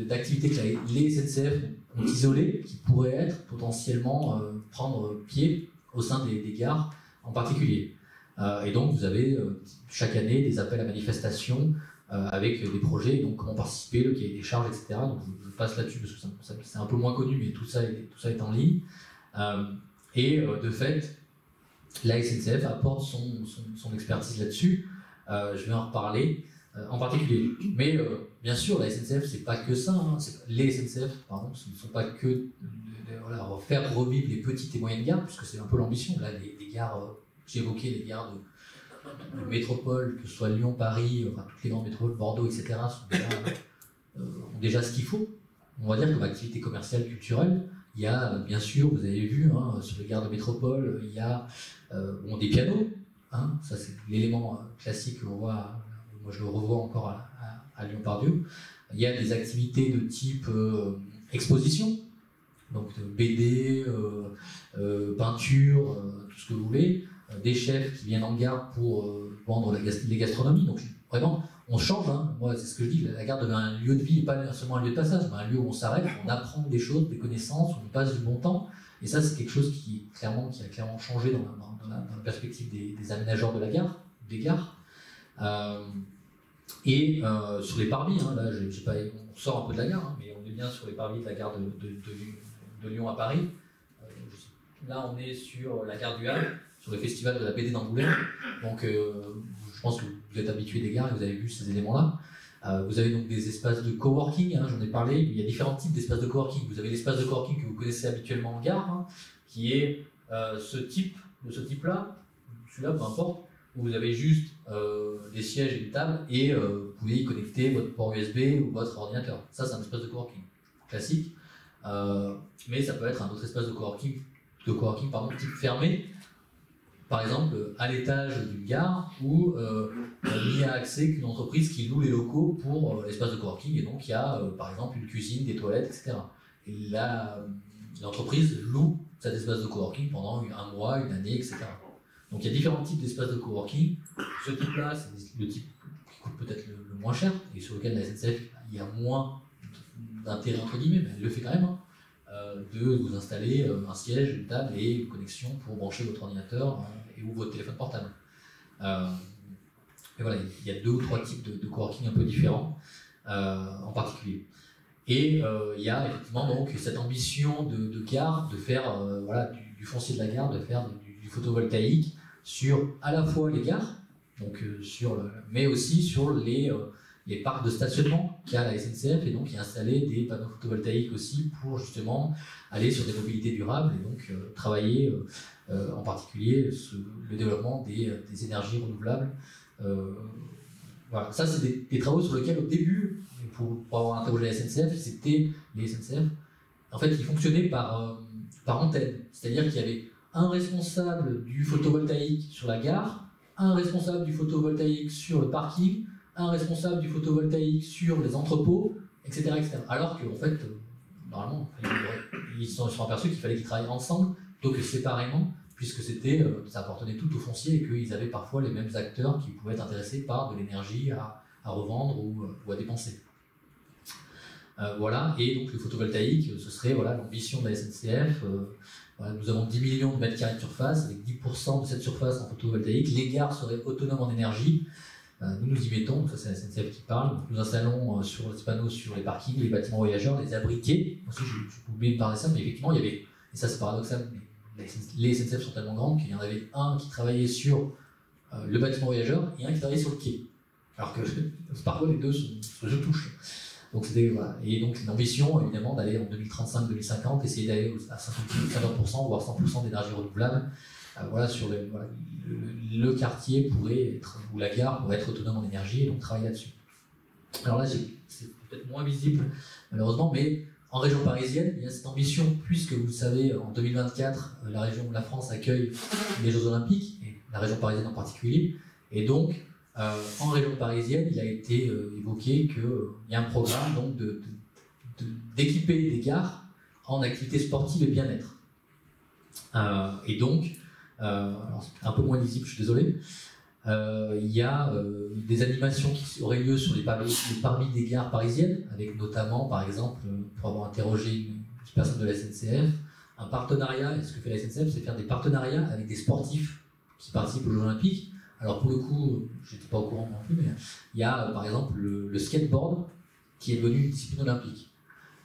Speaker 3: d'activités que les SNCF ont isolées qui pourraient être potentiellement prendre pied au sein des gares en particulier. Et donc vous avez chaque année des appels à manifestation avec des projets, donc comment participer, le cahier des charges, etc. Donc je passe là-dessus parce que c'est un peu moins connu, mais tout ça est en ligne. De fait, la SNCF apporte son expertise là-dessus. Je vais en reparler en particulier. Mais bien sûr, la SNCF, c'est pas que ça. Hein. Les SNCF, pardon, ce ne sont pas que faire revivre les petites et moyennes gares, puisque c'est un peu l'ambition. Là, les gares, j'ai évoqué les gares de métropole, que ce soit Lyon, Paris, enfin toutes les grandes métropoles, Bordeaux, etc., ont déjà ce qu'il faut. On va dire comme activité commerciale, culturelle. Il y a, bien sûr, vous avez vu, hein, sur les gares de métropole, il y a des pianos. Hein, ça, c'est l'élément classique que l'on voit. Moi, je le revois encore à Lyon-Part-Dieu. Il y a des activités de type exposition, donc BD, peinture, tout ce que vous voulez. Des chefs qui viennent en gare pour vendre les gastronomies. Donc, vraiment, on change. Hein. Moi, c'est ce que je dis. La gare devient un lieu de vie et pas seulement un lieu de passage, mais un lieu où on s'arrête, on apprend des choses, des connaissances, on passe du bon temps. Et ça, c'est quelque chose qui a clairement changé dans la perspective des aménageurs de la gare, des gares. Sur les parvis, hein, là, on sort un peu de la gare, hein, mais on est bien sur les parvis de la gare de Lyon à Paris. Là, on est sur la gare du Havre, sur le festival de la BD d'Angoulême. Donc, je pense que vous êtes habitués des gares et vous avez vu ces éléments-là. Vous avez donc des espaces de coworking, hein, j'en ai parlé. Il y a différents types d'espaces de coworking. Vous avez l'espace de coworking que vous connaissez habituellement en gare, hein, qui est de ce type-là, celui-là, peu importe, où vous avez juste des sièges et une table et vous pouvez y connecter votre port USB ou votre ordinateur. Ça, c'est un espace de coworking classique. Mais ça peut être un autre espace de coworking type fermé, par exemple à l'étage d'une gare où il n'y a accès qu'une entreprise qui loue les locaux pour l'espace de coworking, et donc il y a par exemple une cuisine, des toilettes, etc. Et l'entreprise loue cet espace de coworking pendant un mois, une année, etc. Donc il y a différents types d'espaces de coworking. Ce type-là, c'est le type qui coûte peut-être le moins cher et sur lequel la SNCF, il y a moins d'intérêt entre guillemets, mais elle le fait quand même, hein, de vous installer un siège, une table et une connexion pour brancher votre ordinateur ou votre téléphone portable. Et voilà, il y a 2 ou 3 types de coworking un peu différents en particulier. Et il y a effectivement donc cette ambition de gare de faire du foncier de la gare, de faire du photovoltaïque sur à la fois les gares, donc mais aussi sur les parcs de stationnement qu'a la SNCF, et donc y installer des panneaux photovoltaïques aussi pour justement aller sur des mobilités durables et donc travailler en particulier le développement des énergies renouvelables. Voilà, ça c'est des travaux sur lesquels au début, pour avoir interrogé la SNCF, c'était les SNCF. En fait, ils fonctionnaient par antenne, c'est-à-dire qu'il y avait un responsable du photovoltaïque sur la gare, un responsable du photovoltaïque sur le parking, un responsable du photovoltaïque sur les entrepôts, etc. etc. Alors qu'en fait, normalement, ils se sont aperçus qu'il fallait qu'ils travaillent ensemble, plutôt que séparément, puisque ça appartenait tout au foncier et qu'ils avaient parfois les mêmes acteurs qui pouvaient être intéressés par de l'énergie à revendre ou à dépenser. Voilà, et donc le photovoltaïque, ce serait l'ambition de la SNCF. Nous avons 10 millions de mètres carrés de surface, avec 10% de cette surface en photovoltaïque. Les gares seraient autonomes en énergie. Nous y mettons, ça c'est la SNCF qui parle, donc nous installons sur les panneaux sur les parkings, les bâtiments voyageurs, les abriquets. Aussi, j'ai oublié de parler de ça, mais effectivement, il y avait, et ça c'est paradoxal, mais les SNCF sont tellement grandes qu'il y en avait un qui travaillait sur le bâtiment voyageur et un qui travaillait sur le quai. Alors que parfois les deux se touchent. Donc voilà. Et donc l'ambition, évidemment, d'aller en 2035-2050, essayer d'aller à 50%, voire 100% d'énergie renouvelable. Voilà, sur le quartier pourrait être, ou la gare pourrait être autonome en énergie, et donc travailler là-dessus. Alors là, c'est peut-être moins visible, malheureusement, mais en région parisienne, il y a cette ambition, puisque vous le savez, en 2024, la France accueille les Jeux Olympiques, et la région parisienne en particulier, et donc, en région parisienne, il a été évoqué qu'il y a un programme donc, d'équiper des gares en activités sportives et bien-être. Et donc, alors c'est un peu moins lisible, je suis désolé, il y a des animations qui auraient lieu sur les parvis des gares parisiennes, avec notamment, par exemple, pour avoir interrogé une personne de la SNCF, un partenariat. Et ce que fait la SNCF, c'est faire des partenariats avec des sportifs qui participent aux Jeux Olympiques. Alors pour le coup, je n'étais pas au courant non plus, mais il y a par exemple le skateboard qui est devenu une discipline olympique.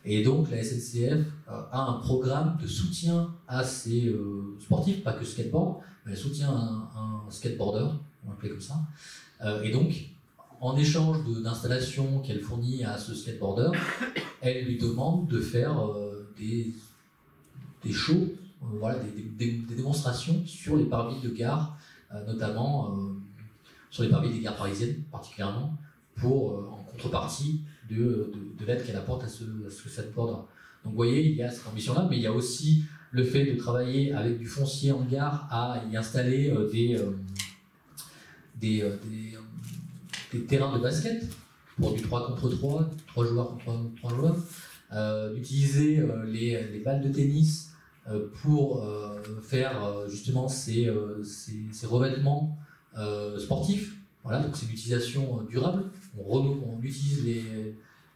Speaker 3: Et donc la SNCF a un programme de soutien à ces sportifs, pas que skateboard, mais elle soutient un skateboarder, on l'appelait comme ça. Et donc, en échange d'installations qu'elle fournit à ce skateboarder, elle lui demande de faire des shows, voilà, des démonstrations sur les parvis de gare, notamment sur les parvis des gares parisiennes particulièrement, en contrepartie de l'aide qu'elle apporte à ce skateboarder. Donc vous voyez, il y a cette ambition-là, mais il y a aussi le fait de travailler avec du foncier en gare à y installer des terrains de basket pour du 3 contre 3, 3 joueurs contre 3 joueurs, d'utiliser les balles de tennis pour faire justement ces revêtements sportifs. Voilà, donc c'est une utilisation durable. On utilise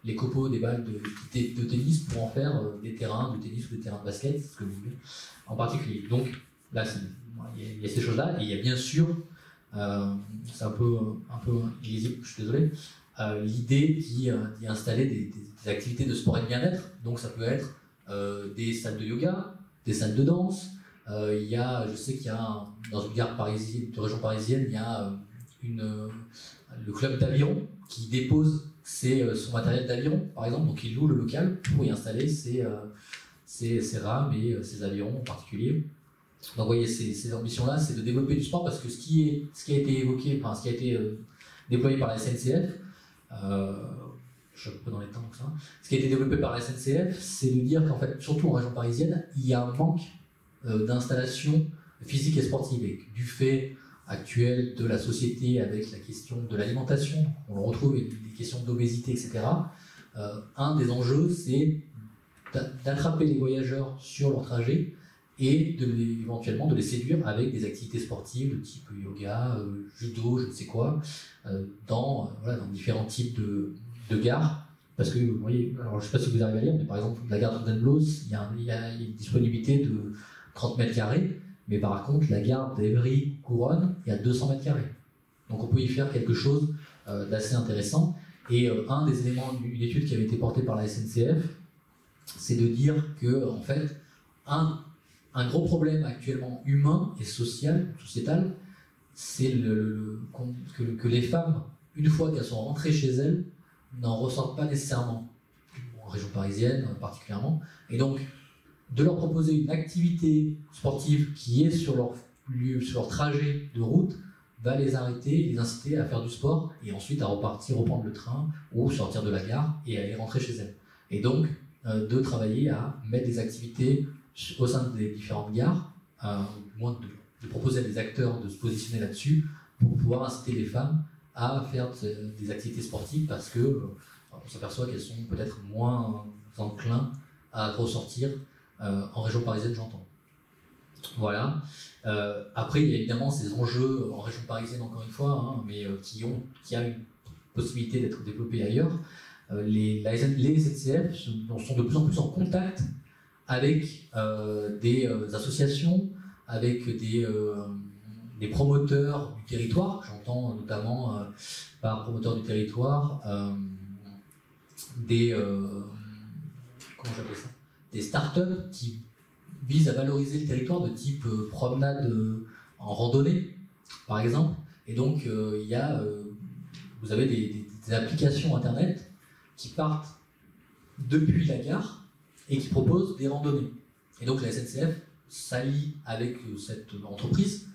Speaker 3: les copeaux des balles de tennis pour en faire des terrains de tennis ou des terrains de basket, ce que vous voulez, en particulier. Donc là, il y a ces choses-là, et il y a bien sûr, c'est un peu illisible, je suis désolé, l'idée d'y installer des activités de sport et de bien-être. Donc ça peut être des salles de yoga, des salles de danse. Je sais qu'il y a dans une gare parisienne, de région parisienne, il y a le club d'aviron qui dépose son matériel d'aviron, par exemple, donc il loue le local pour y installer ses rames et ses avirons en particulier. Donc vous voyez, ces ambitions-là, c'est de développer du sport, parce que ce qui a été évoqué, enfin ce qui a été déployé par la SNCF, je suis un peu dans les temps donc ça, ce qui a été développé par la SNCF, c'est de dire qu'en fait, surtout en région parisienne, il y a un manque d'installations physiques et sportives, et du fait actuel de la société avec la question de l'alimentation, on le retrouve avec des questions d'obésité, etc. Un des enjeux, c'est d'attraper les voyageurs sur leur trajet et éventuellement de les séduire avec des activités sportives de type yoga, judo, je ne sais quoi, dans différents types de gares. Parce que, vous voyez, alors je ne sais pas si vous arrivez à lire, mais par exemple, la gare de Fontainebleau, il y a une disponibilité de 30 mètres carrés. Mais par contre, la gare d'Evry-Couronne, il y a 200 mètres carrés. Donc on peut y faire quelque chose d'assez intéressant. Et un des éléments d'une étude qui avait été portée par la SNCF, c'est de dire que, en fait, un gros problème actuellement humain et sociétal, c'est que les femmes, une fois qu'elles sont rentrées chez elles, n'en ressortent pas nécessairement, en région parisienne particulièrement. Et donc, de leur proposer une activité sportive qui est sur leur trajet de route, va les arrêter, les inciter à faire du sport, et ensuite à reprendre le train ou sortir de la gare et aller rentrer chez elles. Et donc, de travailler à mettre des activités au sein des différentes gares, ou moins de proposer à des acteurs de se positionner là-dessus pour pouvoir inciter les femmes à faire des activités sportives, parce que on s'aperçoit qu'elles sont peut-être moins enclins à ressortir. En région parisienne, j'entends. Voilà. Après, il y a évidemment ces enjeux en région parisienne, encore une fois, mais qui a une possibilité d'être développés ailleurs. Les SNCF sont de plus en plus en contact avec des associations, avec des promoteurs du territoire. J'entends notamment par promoteurs du territoire comment j'appelle ça, des startups qui visent à valoriser le territoire de type promenade en randonnée, par exemple. Et donc, vous avez des applications Internet qui partent depuis la gare et qui propose des randonnées. Et donc la SNCF s'allie avec cette entreprise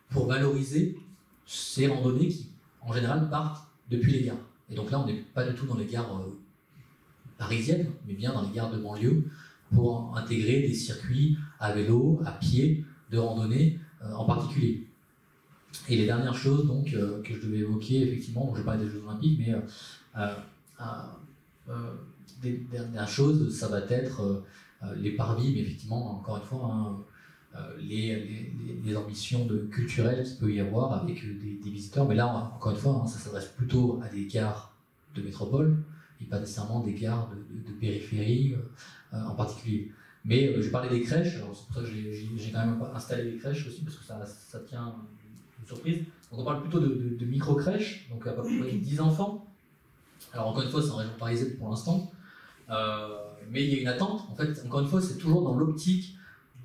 Speaker 3: pour valoriser ces randonnées qui, en général, partent depuis les gares. Et donc là, on n'est pas du tout dans les gares parisiennes, mais bien dans les gares de banlieue, pour intégrer des circuits à vélo, à pied, de randonnée en particulier. Et les dernières choses donc, que je devais évoquer, effectivement, je parlais des Jeux Olympiques, mais des dernières choses, ça va être les parvis, mais effectivement, encore une fois, les ambitions culturelles qu'il peut y avoir avec des visiteurs. Mais là, encore une fois, ça s'adresse plutôt à des gares de métropole et pas nécessairement des gares de périphérie en particulier. Mais je parlais des crèches, alors c'est pour ça que j'ai quand même installé des crèches aussi, parce que ça tient une surprise. Donc on parle plutôt de micro-crèches, donc à peu près 10 enfants. Alors encore une fois, c'est en région parisienne pour l'instant, mais il y a une attente. En fait, encore une fois, c'est toujours dans l'optique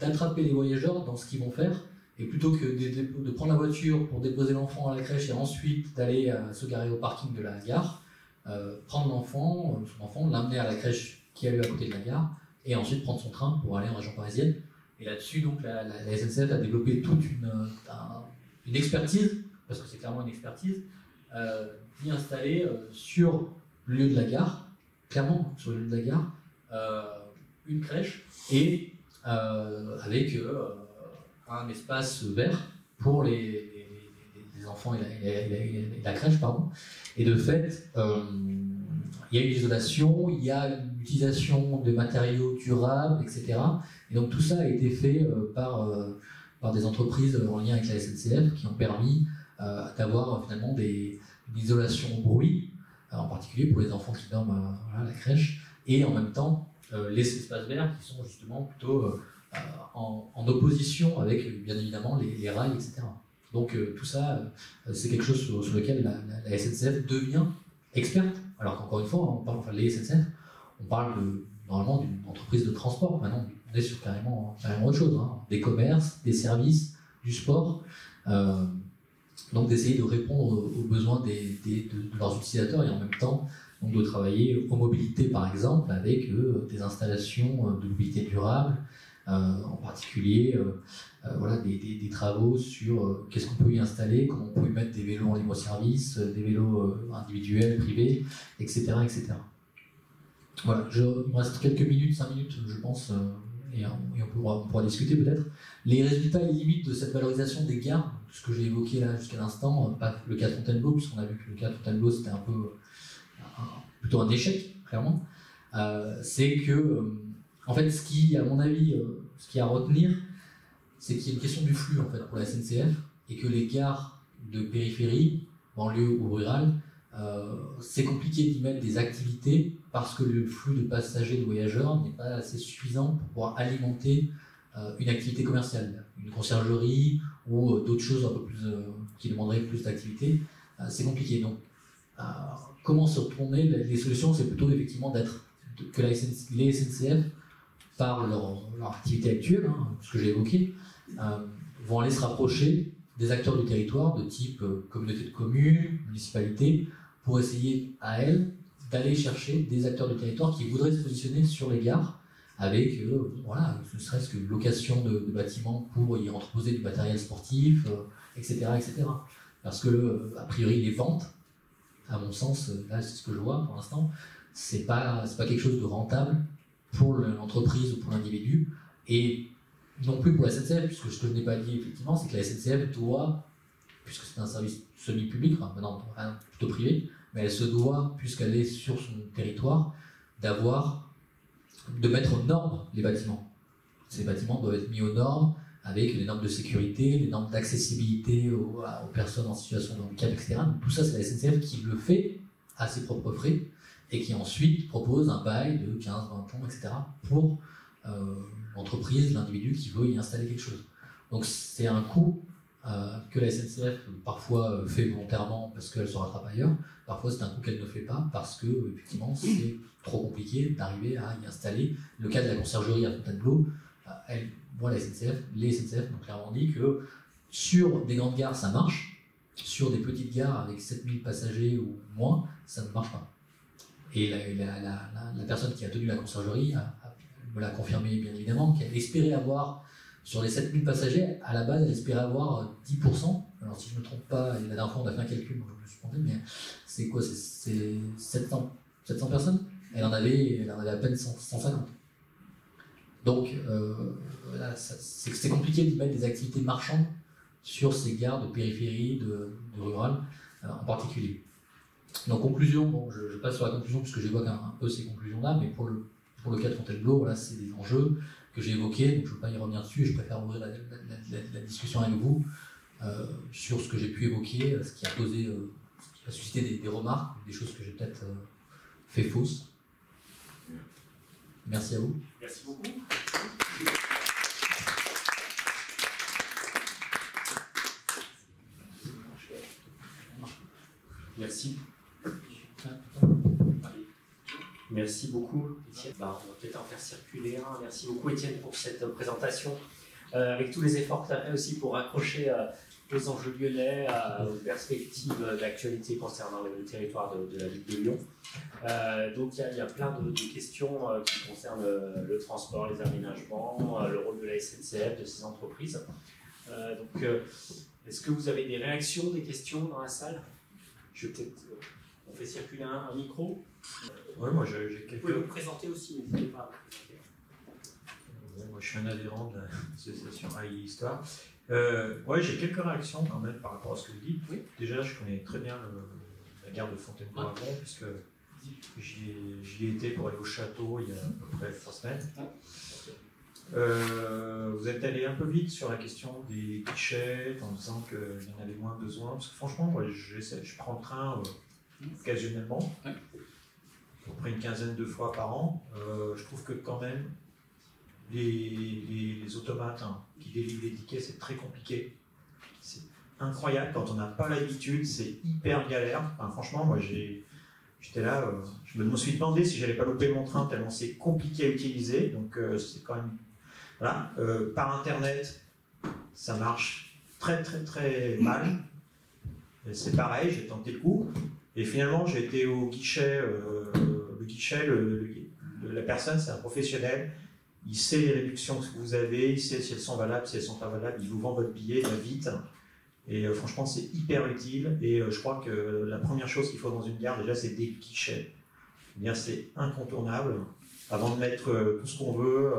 Speaker 3: d'attraper les voyageurs dans ce qu'ils vont faire, et plutôt que de prendre la voiture pour déposer l'enfant à la crèche et ensuite d'aller se garer au parking de la gare, prendre son enfant, l'amener à la crèche qui a lieu à côté de la gare, et ensuite prendre son train pour aller en région parisienne. Et là-dessus, donc, la SNCF a développé toute une expertise, parce que c'est clairement une expertise, d'y installer sur le lieu de la gare, clairement sur le lieu de la gare, une crèche, et avec un espace vert pour les enfants et la crèche, pardon. Et de fait, il y a une isolation, il y a une utilisation de matériaux durables, etc. Et donc tout ça a été fait par des entreprises en lien avec la SNCF qui ont permis d'avoir finalement une isolation au bruit, en particulier pour les enfants qui dorment à la crèche, et en même temps les espaces verts qui sont justement plutôt en opposition avec bien évidemment les rails, etc. Donc tout ça, c'est quelque chose sur lequel la SNCF devient experte. Alors qu'encore une fois, les SNCF, on parle normalement d'une entreprise de transport. Maintenant, on est sur carrément autre chose, hein. Des commerces, des services, du sport. Donc d'essayer de répondre aux besoins de leurs utilisateurs et en même temps donc, de travailler aux mobilités, par exemple, avec des installations de mobilité durable, en particulier des travaux sur qu'est-ce qu'on peut y installer, comment on peut y mettre des vélos en libre-service, des vélos individuels, privés, etc. etc. Voilà, il me reste quelques minutes, 5 minutes, je pense, et on pourra discuter peut-être. Les résultats et les limites de cette valorisation des gares, ce que j'ai évoqué là jusqu'à l'instant, pas le cas de Fontainebleau, puisqu'on a vu que le cas de Fontainebleau c'était un peu plutôt un échec, clairement, c'est que, en fait, ce qui, à mon avis, ce qui est à retenir, c'est qu'il y a une question du flux en fait, pour la SNCF, et que les gares de périphérie, banlieue ou rurale, c'est compliqué d'y mettre des activités parce que le flux de passagers, de voyageurs n'est pas assez suffisant pour pouvoir alimenter une activité commerciale, une conciergerie ou d'autres choses un peu plus, qui demanderaient plus d'activité. C'est compliqué. Donc, comment se retourner? Les solutions, c'est plutôt effectivement que les SNCF, par leur activité actuelle, hein, ce que j'ai évoqué, vont aller se rapprocher des acteurs du territoire de type communauté de communes, municipalité, pour essayer à elles d'aller chercher des acteurs du territoire qui voudraient se positionner sur les gares avec, ne serait-ce que location de bâtiments pour y entreposer du matériel sportif, etc., etc. Parce que, a priori, les ventes, à mon sens, là c'est ce que je vois pour l'instant, c'est pas quelque chose de rentable pour l'entreprise ou pour l'individu, et non plus pour la SNCF, puisque ce que je n'ai pas dit effectivement, c'est que la SNCF doit, puisque c'est un service semi-public, maintenant plutôt privé, mais elle se doit, puisqu'elle est sur son territoire, de mettre aux normes les bâtiments. Ces bâtiments doivent être mis aux normes avec les normes de sécurité, les normes d'accessibilité aux personnes en situation de handicap, etc. Donc, tout ça, c'est la SNCF qui le fait à ses propres frais et qui ensuite propose un bail de 15, 20 ans, etc. pour l'entreprise, l'individu qui veut y installer quelque chose. Donc c'est un coût que la SNCF parfois fait volontairement parce qu'elle se rattrape ailleurs, parfois c'est un coût qu'elle ne fait pas parce que effectivement c'est trop compliqué d'arriver à y installer. Le cas de la conciergerie à Fontainebleau, les SNCF m'ont clairement dit que sur des grandes gares ça marche, sur des petites gares avec 7000 passagers ou moins, ça ne marche pas. Et la personne qui a tenu la conciergerie me l'a confirmé, bien évidemment, qu'elle espérait avoir, sur les 7000 passagers, à la base, elle espérait avoir 10%. Alors, si je ne me trompe pas, la dernière fois, on a fait un calcul, donc je me suis trompé, mais c'est quoi? C'est 700 personnes? Elle en avait à peine 150. Donc, c'est compliqué d'y mettre des activités marchandes sur ces gares de périphérie, de rural en particulier. Donc, conclusion, bon, je passe sur la conclusion puisque j'évoque un peu ces conclusions-là, mais pour le cas de Fontainebleau, voilà, c'est des enjeux que j'ai évoqués, donc je ne veux pas y revenir dessus, et je préfère ouvrir la discussion avec vous sur ce que j'ai pu évoquer, ce qui a suscité des remarques, des choses que j'ai peut-être fait fausses. Merci à vous.
Speaker 2: Merci beaucoup.
Speaker 1: Merci. Merci beaucoup, Étienne. On va peut-être en faire circuler un. Merci beaucoup, Étienne, pour cette présentation, avec tous les efforts que tu as fait aussi pour raccrocher aux enjeux lyonnais, aux perspectives d'actualité concernant le territoire de la ville de Lyon. Donc il y a plein de questions qui concernent le transport, les aménagements, le rôle de la SNCF, de ces entreprises. Est-ce que vous avez des réactions, des questions dans la salle? On fait circuler un micro.
Speaker 5: Oui, moi j'ai quelques...
Speaker 2: Vous pouvez vous présenter aussi, n'hésitez pas à vous présenter.
Speaker 5: Moi je suis un adhérent de l'association AI Histoire. Ouais, j'ai quelques réactions quand même par rapport à ce que vous dites. Oui. Déjà, je connais très bien la gare de Fontainebleau avant, puisque j'y ai été pour aller au château il y a à peu près 3 semaines. Vous êtes allé un peu vite sur la question des guichets en disant qu'il y en avait moins besoin. Parce que franchement, moi, je prends le train occasionnellement, à peu près une quinzaine de fois par an. Je trouve que quand même, les automates qui délivrent les tickets, c'est très compliqué. C'est incroyable quand on n'a pas l'habitude, c'est hyper galère. Enfin, franchement, moi j'étais là, je me suis demandé si j'allais pas louper mon train tellement c'est compliqué à utiliser. Donc c'est quand même voilà. Par internet, ça marche très très très mal. C'est pareil, j'ai tenté le coup et finalement j'ai été au guichet. Le guichet, la personne, c'est un professionnel. Il sait les réductions que vous avez, il sait si elles sont valables, si elles ne sont pas valables, il vous vend votre billet, il va vite. Et franchement, c'est hyper utile. Et je crois que la première chose qu'il faut dans une gare, déjà, c'est des guichets. C'est incontournable, avant de mettre tout ce qu'on veut.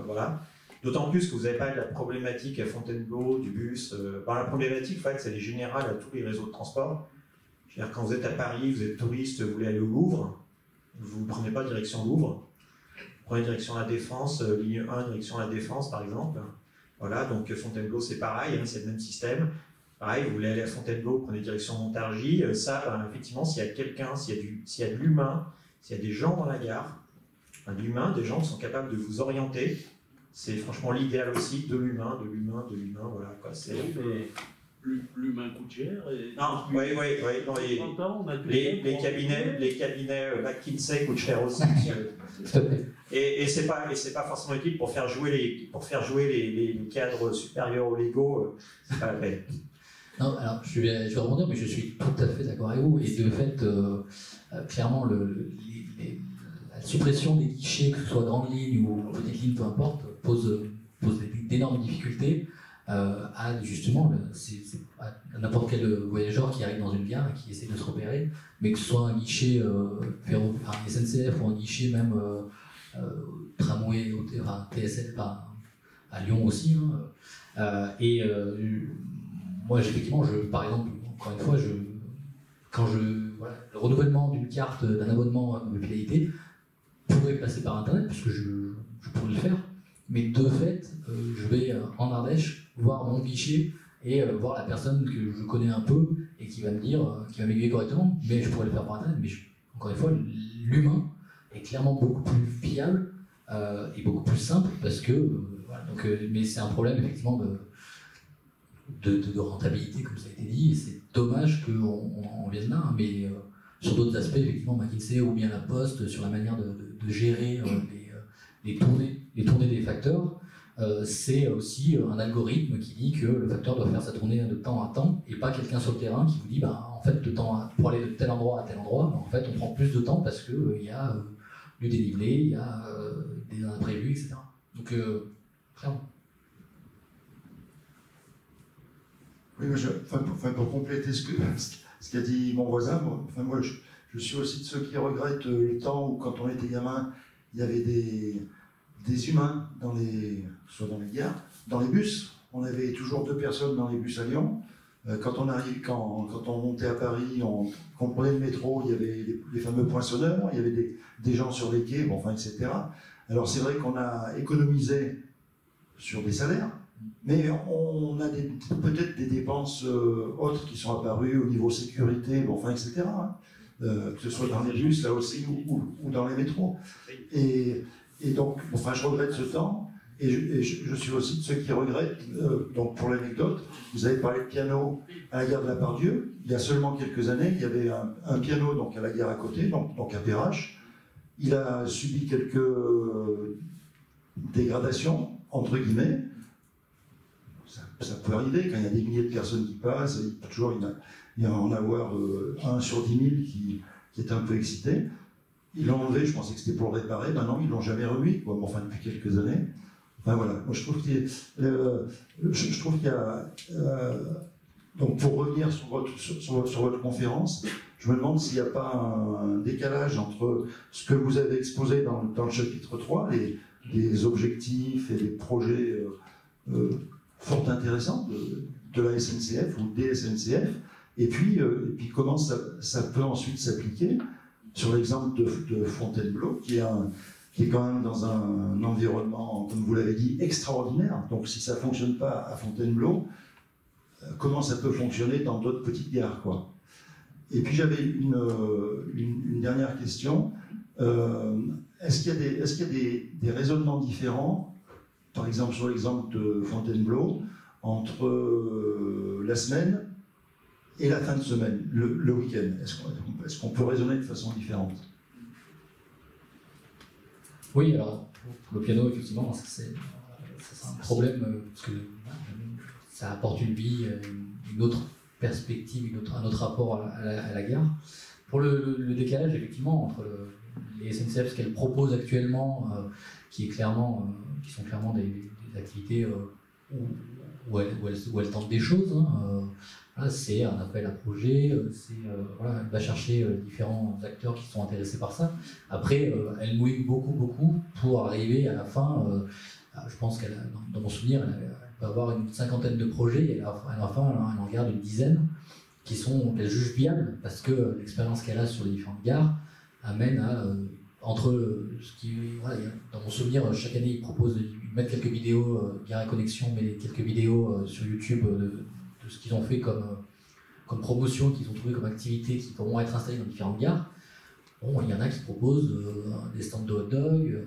Speaker 5: Voilà. D'autant plus que vous n'avez pas de la problématique à Fontainebleau, du bus. La problématique, en fait, c'est générale à tous les réseaux de transport. C'est-à-dire, quand vous êtes à Paris, vous êtes touriste, vous voulez aller au Louvre, vous ne prenez pas direction Louvre. Prenez direction La Défense, ligne 1, direction La Défense par exemple. Voilà, donc Fontainebleau c'est pareil, c'est le même système. Pareil, vous voulez aller à Fontainebleau, prenez direction Montargis. Ça, effectivement, s'il y a quelqu'un, s'il y a de l'humain, s'il y a des gens dans la gare, de l'humain, des gens qui sont capables de vous orienter, c'est franchement l'idéal aussi, de l'humain, voilà quoi.
Speaker 4: L'humain coûte cher.
Speaker 5: Non, oui. Les cabinets McKinsey coûtent cher aussi. Et c'est pas forcément utile pour faire jouer les cadres supérieurs aux légaux, c'est pas la peine.
Speaker 3: Non, alors je vais rebondir, mais je suis tout à fait d'accord avec vous. Et de fait, clairement, la suppression des guichets, que ce soit grande ligne ou petite ligne, peu importe, pose d'énormes difficultés. Justement, à n'importe quel voyageur qui arrive dans une gare et qui essaie de se repérer, mais que ce soit un guichet SNCF ou un guichet même tramway, TSF à Lyon aussi. Moi, effectivement, par exemple, encore une fois, le renouvellement d'une carte, d'un abonnement de fidélité pourrait passer par Internet, puisque je pourrais le faire. Mais de fait, je vais en Ardèche voir mon guichet et voir la personne que je connais un peu et qui va me dire, qui va m'aiguiller correctement. Mais je pourrais le faire par Internet. Mais encore une fois, l'humain est clairement beaucoup plus fiable et beaucoup plus simple parce que. Mais c'est un problème effectivement de rentabilité, comme ça a été dit. Et c'est dommage qu'on vienne là. Mais sur d'autres aspects, effectivement, McKinsey ou bien la Poste, sur la manière de gérer les tournées des facteurs, c'est aussi un algorithme qui dit que le facteur doit faire sa tournée de temps à temps, et pas quelqu'un sur le terrain qui vous dit, en fait, pour aller de tel endroit à tel endroit, en fait, on prend plus de temps parce qu'il y a du dénivelé, il y a des imprévus, etc. Donc, clairement.
Speaker 6: Oui, mais pour compléter ce qu'a dit mon voisin, moi je suis aussi de ceux qui regrettent le temps où, quand on était gamin, il y avait des humains soit dans les gares, dans les bus. On avait toujours 2 personnes dans les bus à Lyon. Quand on montait à Paris, qu'on prenait le métro, il y avait les fameux poinçonneurs, il y avait des gens sur les quais, etc. Alors c'est vrai qu'on a économisé sur des salaires, mais on a peut-être des dépenses autres qui sont apparues au niveau sécurité, etc. Que ce soit dans les bus, là aussi, ou dans les métros. Et donc, je regrette ce temps, et je suis aussi de ceux qui regrettent, donc pour l'anecdote, vous avez parlé de piano à la gare de la Part-Dieu. Il y a seulement quelques années, il y avait un piano donc, à la gare à côté, donc à Perrache. Il a subi quelques dégradations, entre guillemets. Ça peut arriver, quand il y a des milliers de personnes qui passent, il peut toujours y en avoir 1 sur 10 000 qui est un peu excité. Ils l'ont enlevé, je pensais que c'était pour le réparer, maintenant ils ne l'ont jamais remis, depuis quelques années. Voilà, moi je trouve qu'il y a... donc pour revenir sur votre conférence, je me demande s'il n'y a pas un décalage entre ce que vous avez exposé dans le chapitre 3, les objectifs et les projets fort intéressants de la SNCF ou des SNCF, et puis comment ça peut ensuite s'appliquer sur l'exemple de Fontainebleau, qui est quand même dans un environnement, comme vous l'avez dit, extraordinaire. Donc si ça ne fonctionne pas à Fontainebleau, comment ça peut fonctionner dans d'autres petites gares, quoi. Et puis j'avais une dernière question. Est-ce qu'il y a des raisonnements différents, par exemple sur l'exemple de Fontainebleau, entre la semaine et la fin de semaine, le week-end? Est-ce qu'on peut raisonner de façon différente?
Speaker 3: Oui, alors, pour le piano, effectivement, c'est un problème, parce que ça apporte une vie, une autre perspective, un autre rapport à la gare. Pour le décalage, effectivement, entre les SNCF, ce qu'elles proposent actuellement, qui sont clairement des activités où elles tentent des choses, c'est un appel à projet, elle va chercher différents acteurs qui sont intéressés par ça. Après, elle mouille beaucoup pour arriver à la fin. Je pense qu'elle, dans mon souvenir, elle peut avoir une 50aine de projets, et à la fin, elle en garde une dizaine qu'elle juge viables, parce que l'expérience qu'elle a sur les différentes gares amène à dans mon souvenir, chaque année, ils mettent quelques vidéos, Gare et Connexion, mais quelques vidéos sur YouTube de ce qu'ils ont fait comme promotion, qu'ils ont trouvé comme activité, qui pourront être installées dans différentes gares. Bon, il y en a qui proposent des stands de hot dog.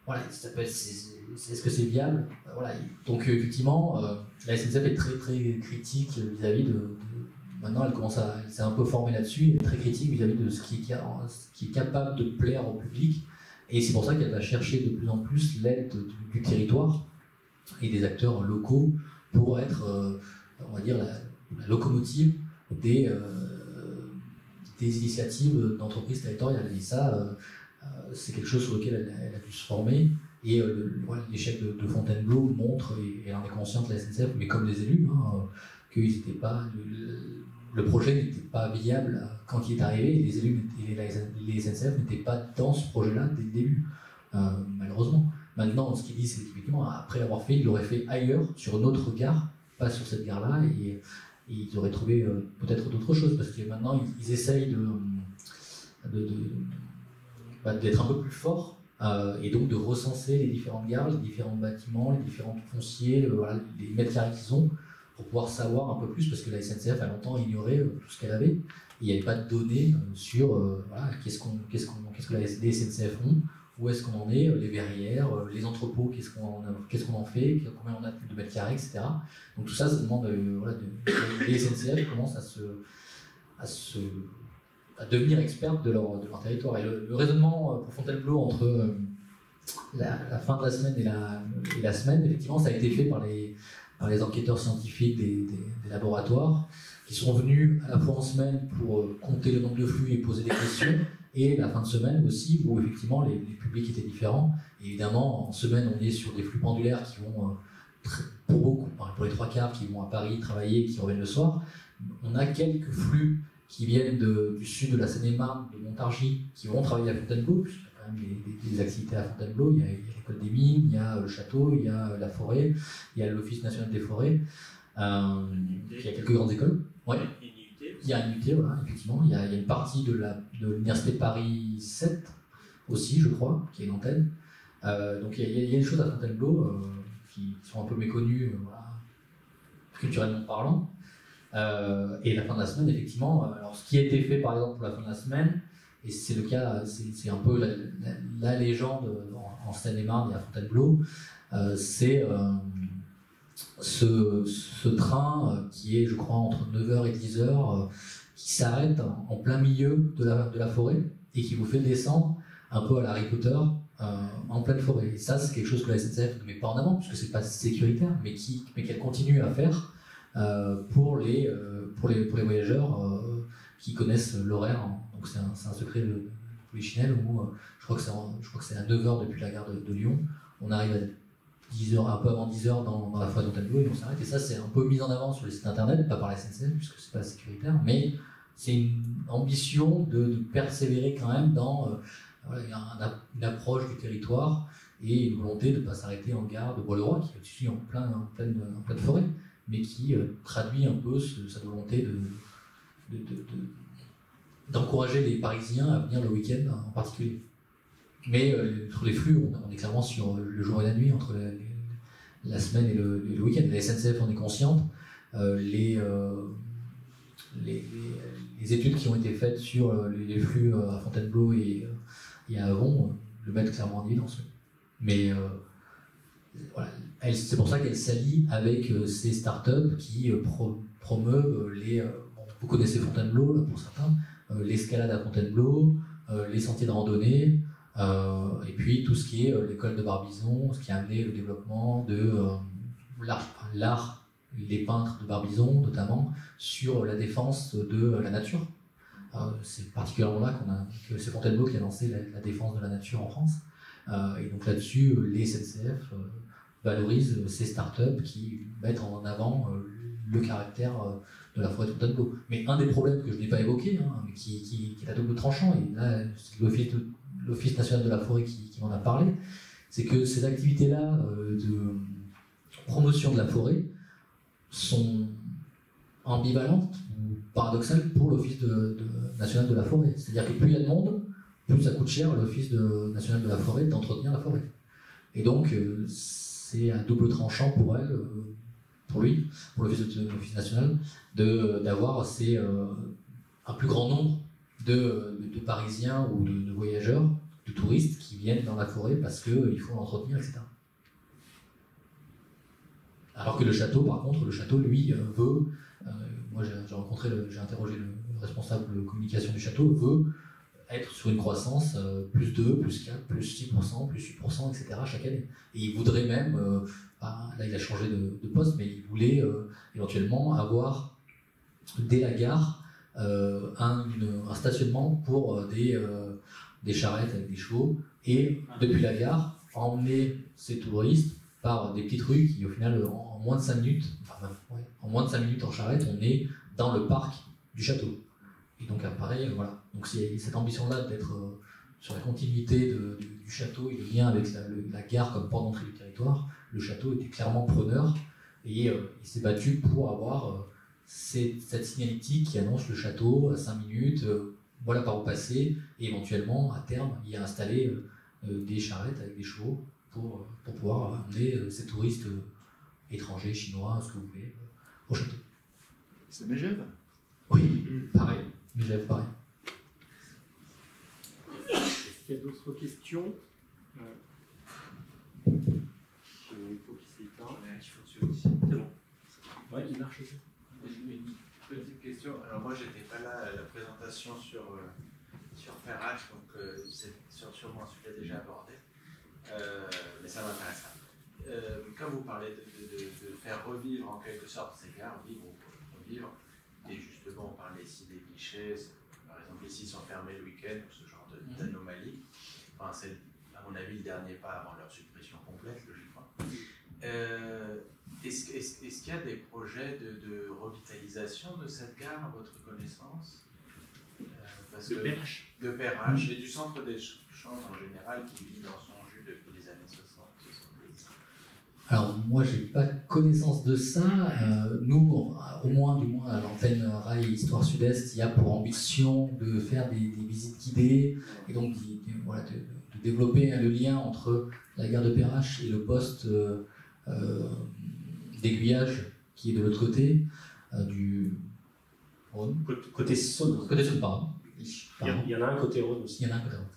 Speaker 3: Est-ce que c'est viable? Donc effectivement, la SNCF est très très critique vis-à-vis maintenant, elle s'est un peu formée là-dessus, elle est très critique vis-à-vis de ce qui est capable de plaire au public, et c'est pour ça qu'elle va chercher de plus en plus l'aide du territoire et des acteurs locaux pour être, on va dire, la locomotive des initiatives d'entreprises territoriales. Et ça, c'est quelque chose sur lequel elle a dû se former. Et l'échec de Fontainebleau montre, et elle en est consciente, la SNCF, mais comme les élus, qu'ils n'étaient pas. Le projet n'était pas viable quand il est arrivé, et les élus et les SNCF n'étaient pas dans ce projet-là dès le début, malheureusement. Maintenant, ce qu'ils disent, c'est qu'effectivement, après l'avoir fait, ils l'auraient fait ailleurs, sur une autre gare, pas sur cette gare-là, et ils auraient trouvé peut-être d'autres choses, parce que maintenant, ils essayent d'être un peu plus forts, et donc de recenser les différentes gares, les différents bâtiments, les différents fonciers, les mètres carrés qu'ils ont, pour pouvoir savoir un peu plus, parce que la SNCF a longtemps ignoré tout ce qu'elle avait, et il n'y avait pas de données sur qu'est-ce que les SNCF ont, où est-ce qu'on en est, les verrières, les entrepôts, qu'est-ce qu'on en fait, combien on a de mètres carrés, etc. Donc tout ça, ça demande les SNCF commencent à devenir expertes de leur territoire. Et le raisonnement pour Fontainebleau entre la fin de la semaine et la semaine, effectivement, ça a été fait par les enquêteurs scientifiques des laboratoires qui sont venus à la fois en semaine pour compter le nombre de flux et poser des questions, et la fin de semaine aussi, où effectivement les publics étaient différents. Et évidemment, en semaine, on est sur des flux pendulaires qui vont, pour beaucoup, pour les 3/4, qui vont à Paris travailler et qui reviennent le soir. On a quelques flux qui viennent du sud de la Seine-et-Marne, de Montargis, qui vont travailler à Fontainebleau, puisqu'il y a quand même des activités à Fontainebleau. Il y a l'école des mines, il y a le château, il y a la forêt, il y a l'Office national des forêts, il y a quelques grandes écoles. Ouais. Il y a une UT, voilà, effectivement. Il y a une partie de l'Université Paris 7 aussi, je crois, qui est une antenne. Donc il y a des choses à Fontainebleau qui sont un peu méconnues, voilà, culturellement parlant. Et la fin de la semaine, effectivement, alors ce qui a été fait par exemple pour la fin de la semaine, et c'est le cas, c'est un peu la légende en Seine-et-Marne et à Fontainebleau, c'est ce train qui est, je crois, entre 9h et 10h, qui s'arrête en plein milieu de la forêt et qui vous fait descendre un peu à la Harry Potter en pleine forêt. Et ça, c'est quelque chose que la SNCF ne met pas en avant, puisque c'est pas sécuritaire, mais qu'elle continue à faire pour les voyageurs qui connaissent l'horaire. Donc c'est un secret de Polichinelle où je crois que c'est à 9h depuis la gare de Lyon. On arrive à 10h, un peu avant 10h dans la forêt de Fontainebleau et on s'arrête. Et ça, c'est un peu mis en avant sur les sites internet, pas par la SNCF, puisque c'est pas sécuritaire, mais c'est une ambition de persévérer quand même dans il y a une approche du territoire et une volonté de ne pas s'arrêter en gare de Bois-le-Roi, qui est au-dessus en pleine forêt, mais qui traduit un peu cette volonté d'encourager les Parisiens à venir le week-end en particulier. Mais sur les flux, on est clairement sur le jour et la nuit, entre la semaine et le week-end. La SNCF en est consciente. Les études qui ont été faites sur les flux à Fontainebleau et à Avon le mettent clairement en évidence. Mais voilà, c'est pour ça qu'elle s'allie avec ces startups qui promeuvent vous connaissez Fontainebleau, là, pour certains, l'escalade à Fontainebleau, les sentiers de randonnée, et puis tout ce qui est l'école de Barbizon, ce qui a amené le développement de l'art, les peintres de Barbizon notamment, sur la défense de la nature. C'est particulièrement là que c'est Fontainebleau qui a lancé la défense de la nature en France. Et donc là-dessus, les SNCF valorisent ces startups qui mettent en avant le caractère de la forêt de Fontainebleau. Mais un des problèmes que je n'ai pas évoqué, mais qui est à double tranchant, et là c'est l'Office national de la forêt qui m'en a parlé, c'est que ces activités-là de promotion de la forêt sont ambivalentes ou paradoxales pour l'Office national de la forêt. C'est-à-dire que plus il y a de monde, plus ça coûte cher à l'Office national de la forêt d'entretenir la forêt. Et donc c'est à double tranchant pour elle, pour l'Office national, d'avoir un plus grand nombre de Parisiens ou de voyageurs, de touristes qui viennent dans la forêt parce qu'il faut l'entretenir, etc. Alors que le château, par contre, lui, veut, moi j'ai interrogé le responsable responsable communication du château veut être sur une croissance plus 2, plus 4, plus 6%, plus 8%, etc. chaque année. Et il voudrait même, là il a changé de poste, mais il voulait éventuellement avoir dès la gare un stationnement pour des charrettes avec des chevaux, et depuis la gare, emmener ces touristes par des petites rues qui au final en moins de 5 minutes, en moins de 5 minutes en charrette, on est dans le parc du château. Et donc pareil, voilà. Donc c'est cette ambition-là d'être sur la continuité du château et le lien avec la gare comme port d'entrée du territoire. Le château était clairement preneur et il s'est battu pour avoir cette signalétique qui annonce le château à 5 minutes, voilà par où passer, et éventuellement à terme y installer des charrettes avec des chevaux pour pouvoir amener ces touristes étrangers, chinois, ce que vous voulez, au château.
Speaker 6: C'est Megève ?
Speaker 3: Oui, pareil. Megève, pareil.
Speaker 2: Est-ce qu'il y a d'autres questions? Il faut qu'il s'éteint. C'est bon. Ouais, il marche aussi.
Speaker 7: Une petite question. Alors moi, j'étais pas là à la présentation sur Ferrache, donc c'est sûrement un sujet déjà abordé. mais ça m'intéresse. Quand vous parlez de faire revivre en quelque sorte ces gares, vivre ou revivre, et justement on parlait ici des guichets, par exemple ici ils sont fermés le week-end, ou ce genre d'anomalie. Enfin, c'est à mon avis le dernier pas avant leur suppression complète, logiquement. Est-ce qu'il y a des projets de revitalisation de cette gare, à votre connaissance?
Speaker 4: De Perrache.
Speaker 7: De Perrache et du centre d'échange en général qui vit dans son jus depuis les années 60.
Speaker 3: Alors moi j'ai pas connaissance de ça. Nous, au moins du moins à l'antenne Rail Histoire Sud-Est, il y a pour ambition de faire des visites guidées et donc voilà, de développer le lien entre la gare de Perrache et le poste d'aiguillage qui est de l'autre côté du Rhône.
Speaker 1: Côté Saône.
Speaker 3: Côté Saône, pardon.
Speaker 1: Il y en a un côté Rhône aussi.
Speaker 3: Il y en a un côté Rhône.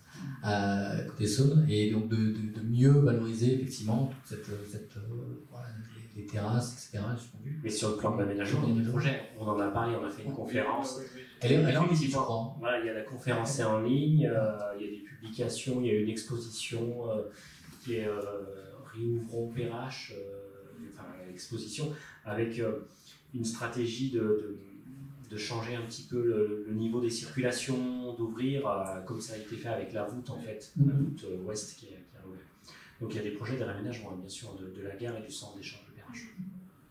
Speaker 3: Côté Saône, et donc de mieux valoriser effectivement toute voilà, les terrasses, etc.
Speaker 1: Mais sur le plan de l'aménagement, il y a des projets. On en a parlé, on a fait une conférence.
Speaker 3: Elle est en ligne, je crois.
Speaker 1: Voilà, il y a la conférence est en ligne, il y a des publications, il y a une exposition qui est Réouvrons Perrache, enfin l'exposition, avec une stratégie de changer un petit peu le niveau des circulations, d'ouvrir, comme ça a été fait avec la voûte en fait, la voûte ouest qui est ouverte. Donc il y a des projets de réaménagement, bien sûr, de la gare et du centre d'échange de Perrache.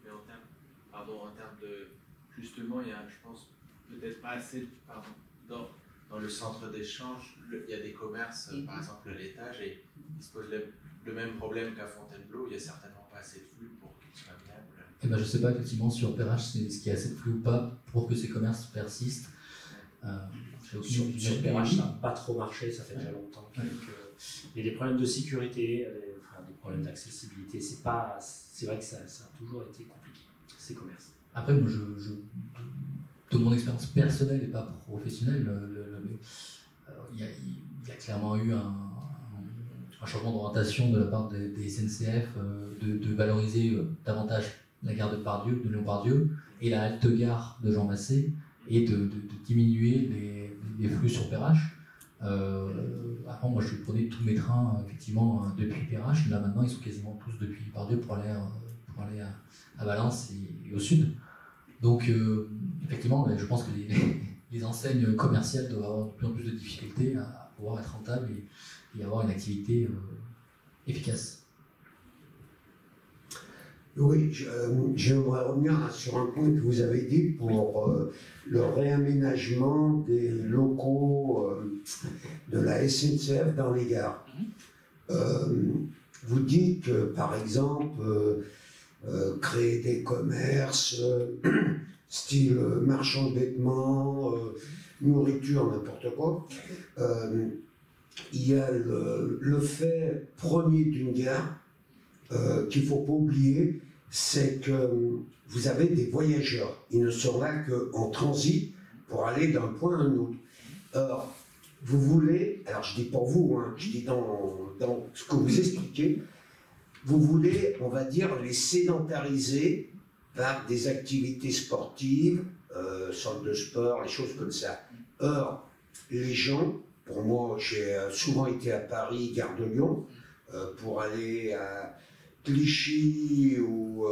Speaker 7: Mais en termes de... Justement, il y a, je pense, peut-être pas assez... Dans le centre d'échange, il y a des commerces, par exemple l'étage, et ils se posent le même problème qu'à Fontainebleau, il n'y a certainement pas assez de flux pour qu'ils soient viables.
Speaker 3: Eh ben, je ne sais pas effectivement sur Perrache ce qui est assez de flux ou pas pour que ces commerces persistent.
Speaker 1: Sur Perrache, ça n'a pas trop marché, ça fait déjà longtemps. Il y a des problèmes de sécurité, des problèmes d'accessibilité. C'est vrai que ça a toujours été compliqué, ces commerces.
Speaker 3: Après, moi, de mon expérience personnelle et pas professionnelle, il y a clairement eu un changement d'orientation de la part des SNCF de valoriser davantage la gare de Pardieu, de Lyon-Pardieu, et la halte-gare de Jean Massé, et de diminuer les flux sur Perrache. Avant, moi, je prenais tous mes trains effectivement depuis Perrache. Là, maintenant, ils sont quasiment tous depuis Pardieu pour aller à Valence et au sud. Donc, effectivement, je pense que les enseignes commerciales doivent avoir de plus en plus de difficultés à pouvoir être rentables et avoir une activité efficace.
Speaker 8: Oui, j'aimerais revenir sur un point que vous avez dit pour le réaménagement des locaux de la SNCF dans les gares. Vous dites que, par exemple, créer des commerces, style marchand de vêtements, nourriture, n'importe quoi. Il y a le fait premier d'une gare qu'il ne faut pas oublier, c'est que vous avez des voyageurs. Ils ne sont là qu'en transit pour aller d'un point à un autre. Alors, vous voulez, alors je dis pour vous, hein, je dis dans ce que vous expliquez, vous voulez, on va dire, les sédentariser par des activités sportives, centres de sport, les choses comme ça. Or, les gens, pour moi, j'ai souvent été à Paris, gare de Lyon, pour aller à Clichy ou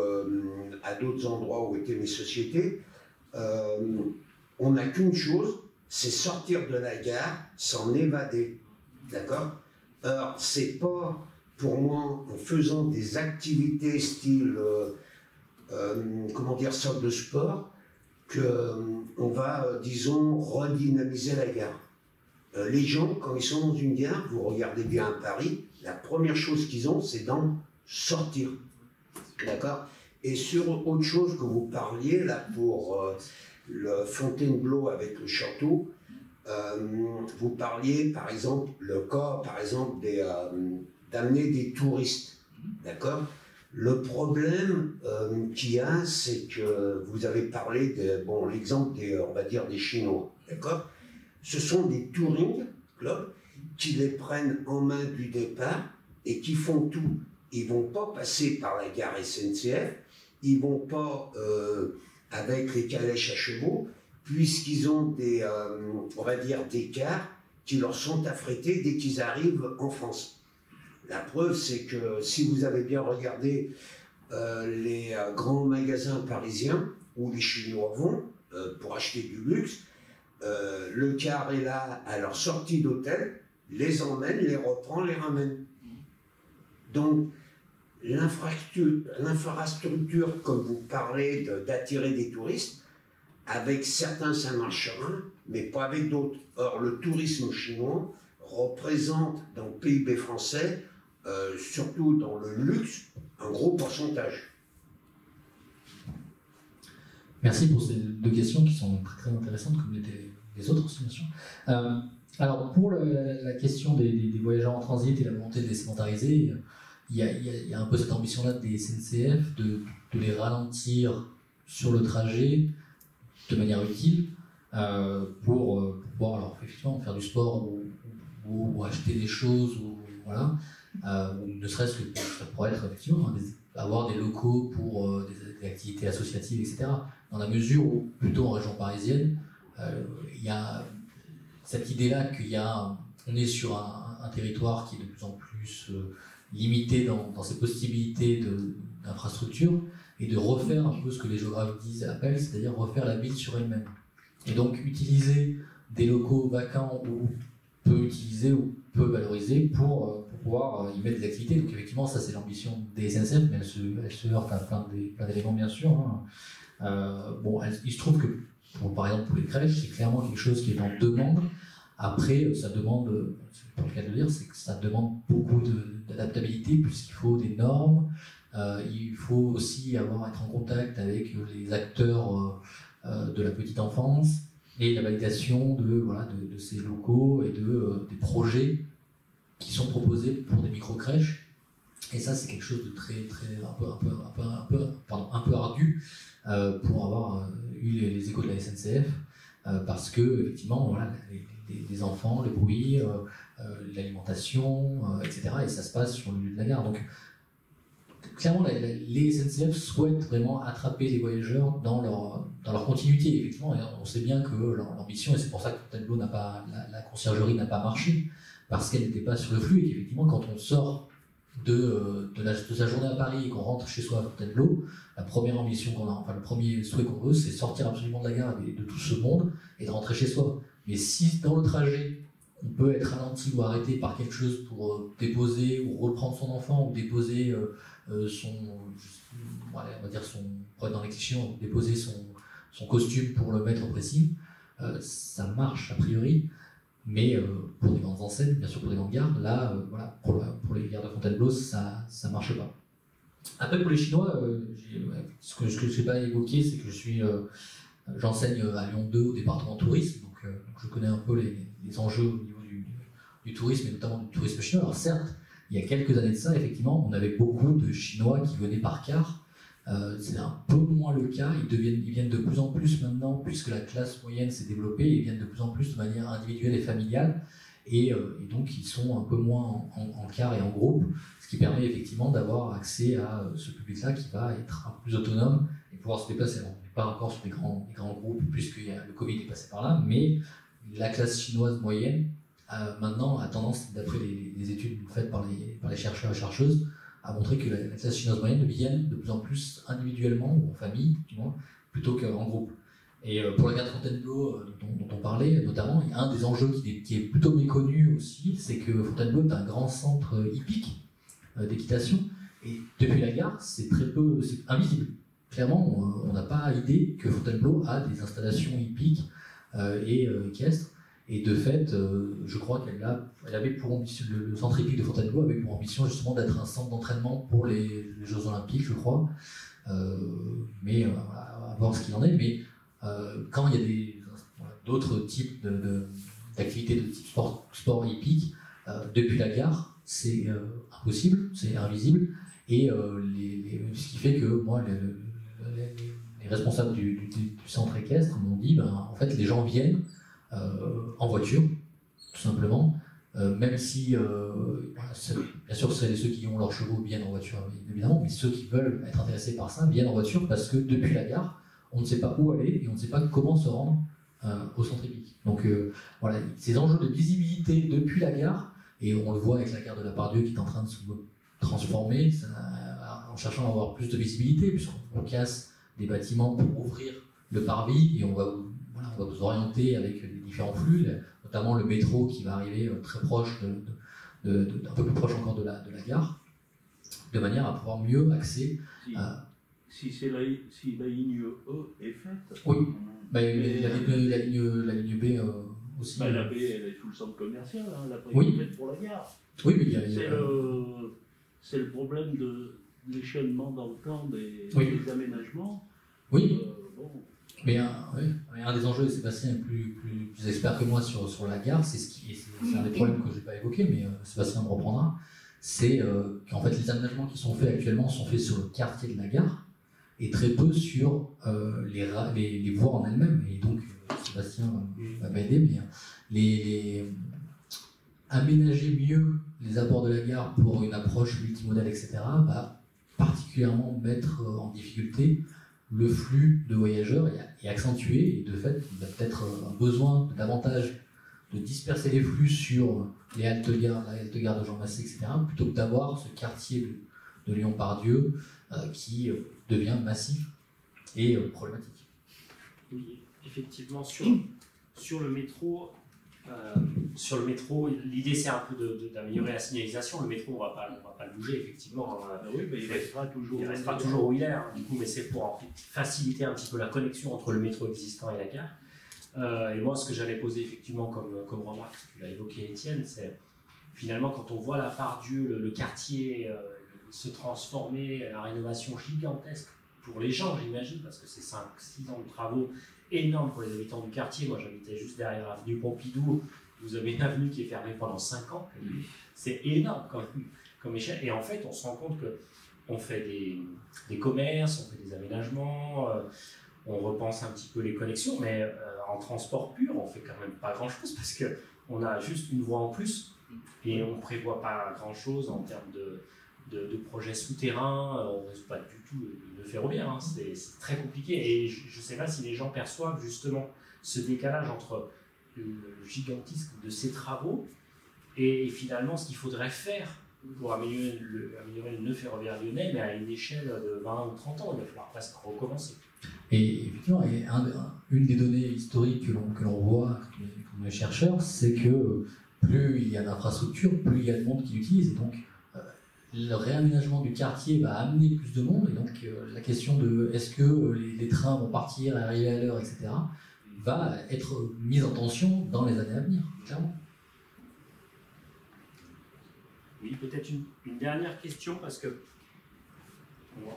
Speaker 8: à d'autres endroits où étaient mes sociétés. On n'a qu'une chose, c'est sortir de la gare, s'en évader. D'accord? Alors, c'est pas, pour moi, en faisant des activités style, comment dire, sorte de sport, qu'on va, disons, redynamiser la gare. Les gens, quand ils sont dans une gare, vous regardez bien à Paris, la première chose qu'ils ont, c'est d'en sortir. D'accord? Et sur autre chose que vous parliez, là, pour le Fontainebleau avec le château, vous parliez, par exemple, le cas, par exemple, d'amener des touristes. D'accord? Le problème qu'il y a, c'est que vous avez parlé de, bon, l'exemple on va dire, des Chinois. D'accord? Ce sont des touring clubs qui les prennent en main du départ et qui font tout. Ils ne vont pas passer par la gare SNCF, ils ne vont pas avec les calèches à chevaux, puisqu'ils ont des, on va dire, des cars qui leur sont affrétés dès qu'ils arrivent en France. La preuve, c'est que si vous avez bien regardé les grands magasins parisiens où les Chinois vont pour acheter du luxe, le car est là à leur sortie d'hôtel, les emmène, les reprend, les ramène. Donc, l'infrastructure, comme vous parlez d'attirer des touristes, avec certains ça marchera, mais pas avec d'autres. Or, le tourisme chinois représente dans le PIB français, surtout dans le luxe, un gros pourcentage.
Speaker 3: Merci pour ces deux questions qui sont très, très intéressantes, comme les autres aussi, bien sûr. Alors, pour la question des voyageurs en transit et la volonté de les sédentariser, il y a un peu cette ambition-là des SNCF de les ralentir sur le trajet de manière utile pour pouvoir alors, effectivement faire du sport ou acheter des choses, ou, voilà, ou ne serait-ce que ça pourrait être effectivement avoir des locaux pour des activités associatives, etc. Dans la mesure où, plutôt en région parisienne, il y a cette idée-là qu'on est sur un territoire qui est de plus en plus limité dans ses possibilités d'infrastructure, et de refaire un peu ce que les géographes appellent, c'est-à-dire refaire la ville sur elle-même. Et donc utiliser des locaux vacants ou peu utilisés ou peu valorisés pour pouvoir y mettre des activités. Donc effectivement, ça c'est l'ambition des SNCF, mais elle se heurte à plein d'éléments bien sûr. Hein. Il se trouve que, par exemple pour les crèches, c'est clairement quelque chose qui est en demande. Après, ça demande, c'est pas le cas de le dire, c'est que ça demande beaucoup d'adaptabilité, puisqu'il faut des normes. Il faut aussi être en contact avec les acteurs de la petite enfance et la validation de ces locaux et des projets qui sont proposés pour des micro-crèches. Et ça, c'est quelque chose de très, très un peu ardu pour avoir eu les échos de la SNCF, parce que effectivement, voilà, les enfants, le bruit, l'alimentation, etc. Et ça se passe sur le lieu de la gare. Donc, clairement, les SNCF souhaitent vraiment attraper les voyageurs dans leur continuité. Effectivement, on sait bien que l'ambition, et c'est pour ça que Fontainebleau la conciergerie n'a pas marché, parce qu'elle n'était pas sur le flux, et qu'effectivement, quand on sort de sa journée à Paris et qu'on rentre chez soi à Fontainebleau, la première ambition qu'on a, enfin le premier souhait qu'on veut, c'est sortir absolument de la gare et de tout ce monde et de rentrer chez soi. Mais si dans le trajet, on peut être ralenti ou arrêté par quelque chose pour déposer ou reprendre son enfant, ou déposer on va dire pour être dans les clichés, déposer son costume pour le mettre au pressing, ça marche a priori, mais pour des grandes enseignes, bien sûr pour des grandes gares, là, pour les gares de Fontainebleau, ça marche pas. Après pour les Chinois, ce que je n'ai pas évoqué, c'est que j'enseigne à Lyon 2 au département tourisme, donc je connais un peu les enjeux au niveau du tourisme, et notamment du tourisme chinois. Alors certes, il y a quelques années de ça, effectivement, on avait beaucoup de Chinois qui venaient par car. C'est un peu moins le cas. Ils viennent de plus en plus maintenant, puisque la classe moyenne s'est développée, ils viennent de plus en plus de manière individuelle et familiale. Et donc, ils sont un peu moins en car et en groupe, ce qui permet effectivement d'avoir accès à ce public-là qui va être un peu plus autonome et pouvoir se déplacer. On n'est pas encore sur des grands groupes, puisque le Covid est passé par là, mais la classe chinoise moyenne, maintenant, a tendance, d'après les études faites par les chercheurs et chercheuses, à montrer que la classe chinoise moyenne vient de plus en plus individuellement, ou en famille, du moins, plutôt qu'en groupe. Et pour la gare de Fontainebleau, dont on parlait, notamment, il y a un des enjeux qui est plutôt méconnu aussi, c'est que Fontainebleau est un grand centre hippique d'équitation, et depuis la gare, c'est invisible. Clairement, on n'a pas idée que Fontainebleau a des installations hippiques et équestres. Et de fait, je crois qu'elle avait pour ambition, le centre hippique de Fontainebleau avait pour ambition justement d'être un centre d'entraînement pour les Jeux Olympiques, je crois. Mais à voir ce qu'il en est. Mais quand il y a d'autres types d'activités de type sport hippique, depuis la gare, c'est impossible, c'est invisible. Et ce qui fait que moi, les responsables du centre équestre m'ont dit, en fait, les gens viennent en voiture, tout simplement, même si, bien sûr, ceux qui ont leurs chevaux viennent en voiture, évidemment, mais ceux qui veulent être intéressés par ça viennent en voiture parce que depuis la gare, on ne sait pas où aller et on ne sait pas comment se rendre au centre hippique. Donc voilà, ces enjeux de visibilité depuis la gare Et on le voit avec la gare de la Part-Dieu qui est en train de se transformer, en cherchant à avoir plus de visibilité, puisqu'on casse des bâtiments pour ouvrir le parvis, et on va vous orienter avec les différents flux, notamment le métro qui va arriver très proche, un peu plus proche encore de la gare, de manière à pouvoir mieux accéder à...
Speaker 4: Si la ligne E est faite...
Speaker 3: Oui, la ligne B aussi.
Speaker 4: La B, elle est sous le centre commercial, hein, la
Speaker 3: oui.
Speaker 4: Faite pour la gare.
Speaker 3: Oui, mais
Speaker 4: c'est le problème de l'échelonnement dans le temps des aménagements.
Speaker 3: Oui.
Speaker 4: Bon.
Speaker 3: Mais un des enjeux, Sébastien est plus expert que moi sur la gare, c'est un des problèmes que je n'ai pas évoqué, mais Sébastien me reprendra, c'est qu'en fait les aménagements qui sont faits actuellement sont faits sur le quartier de la gare et très peu sur les voies en elles-mêmes. Et donc, Sébastien va m'aider, mais aménager mieux les abords de la gare pour une approche multimodale, etc., va particulièrement mettre en difficulté le flux de voyageurs et accentuer, et de fait, il va peut-être un besoin davantage de disperser les flux sur les haltes-gares, la halte-gare de Jean Massé, etc., plutôt que d'avoir ce quartier de Lyon-Part-Dieu qui devient massif et problématique.
Speaker 1: Oui, effectivement, sur le métro, l'idée c'est un peu d'améliorer la signalisation. Le métro, on ne va pas le bouger, effectivement.
Speaker 4: Oui, mais il restera toujours
Speaker 1: où il est, hein, du coup, mais c'est pour en fait faciliter un petit peu la connexion entre le métro existant et la gare. Et moi, ce que j'allais poser effectivement comme remarque, tu l'as évoqué, Étienne, c'est finalement quand on voit la Part-Dieu, le quartier se transformer, la rénovation gigantesque pour les gens, j'imagine, parce que c'est 5-6 ans de travaux énormes pour les habitants du quartier. Moi, j'habitais juste derrière l'avenue Pompidou. Vous avez une avenue qui est fermée pendant 5 ans. C'est énorme comme échelle. Et en fait, on se rend compte qu'on fait des commerces, on fait des aménagements, on repense un petit peu les connexions, mais en transport pur, on fait quand même pas grand-chose parce qu'on a juste une voie en plus et on ne prévoit pas grand-chose en termes de projets souterrains. On ne résout pas du tout le ferroviaire, hein. C'est très compliqué. Et je ne sais pas si les gens perçoivent justement ce décalage entre le gigantisme de ces travaux et finalement ce qu'il faudrait faire pour améliorer le nœud ferroviaire lyonnais, mais à une échelle de 20 ou 30 ans. Il va falloir presque recommencer.
Speaker 3: Et effectivement, une des données historiques que l'on voit, comme les chercheurs, c'est que plus il y a d'infrastructures, plus il y a de monde qui l'utilise. Et donc, le réaménagement du quartier va amener plus de monde. Et donc, la question de est-ce que les trains vont partir et arriver à l'heure, etc., va être mise en tension dans les années à venir, clairement.
Speaker 1: Oui, peut-être une dernière question, parce que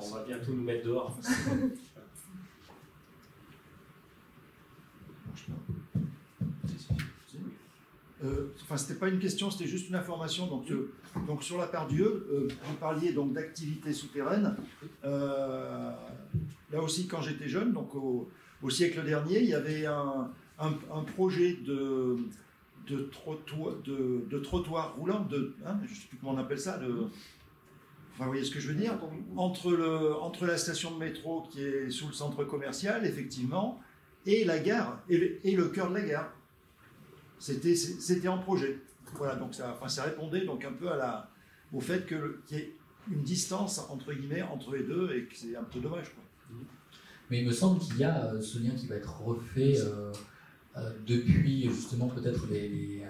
Speaker 1: on va bientôt nous mettre dehors.
Speaker 9: C'était pas une question, c'était juste une information. Donc sur la Part-Dieu, vous parliez donc d'activités souterraines. Là aussi, quand j'étais jeune, donc au siècle dernier, il y avait un projet de trottoir roulant, je ne sais plus comment on appelle ça, vous voyez ce que je veux dire, entre la station de métro qui est sous le centre commercial, effectivement, et la gare, et le cœur de la gare. C'était en projet. Voilà, donc ça répondait donc un peu au fait qu'il y ait une distance, entre guillemets, entre les deux, et que c'est un peu dommage, quoi.
Speaker 3: Mais il me semble qu'il y a ce lien qui va être refait depuis justement peut-être les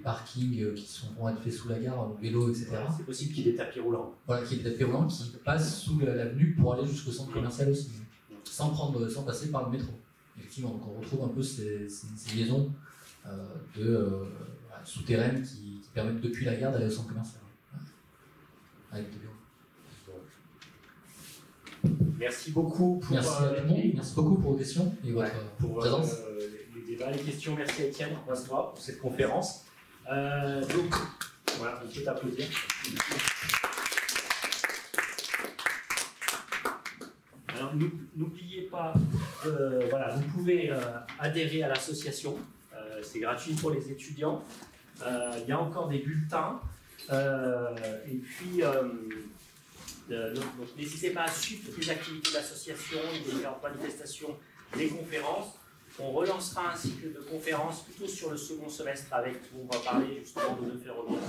Speaker 3: parkings qui vont être faits sous la gare, en vélo, etc.
Speaker 1: Ouais, c'est possible qu'il y ait des tapis roulants.
Speaker 3: Voilà, qu'il y ait des tapis roulants qui passent sous l'avenue pour aller jusqu'au centre commercial aussi, sans passer par le métro. Effectivement, donc on retrouve un peu ces liaisons souterraines qui permettent depuis la gare d'aller au centre commercial. Avec des bureaux.
Speaker 1: Merci beaucoup pour
Speaker 3: merci à tout le monde. Merci beaucoup pour vos questions et votre présence.
Speaker 1: Les débats, les questions. Merci à Étienne pour cette conférence. Donc, voilà, on peut t'applaudir. Alors, n'oubliez pas, vous pouvez adhérer à l'association. C'est gratuit pour les étudiants. Il y a encore des bulletins. Et puis, donc n'hésitez pas à suivre toutes les activités de l'association, les différentes manifestations, les conférences.
Speaker 2: On relancera un cycle de conférences plutôt sur le second semestre avec où on va parler justement de nœuds ferroviaires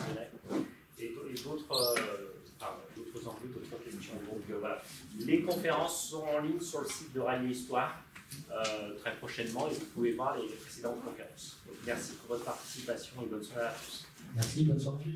Speaker 2: et d'autres enjeux, d'autres questions. Donc voilà, les conférences seront en ligne sur le site de Rail et Histoire très prochainement et vous pouvez voir les précédentes conférences. Donc, merci pour votre participation et bonne soirée à tous.
Speaker 1: Merci, bonne soirée.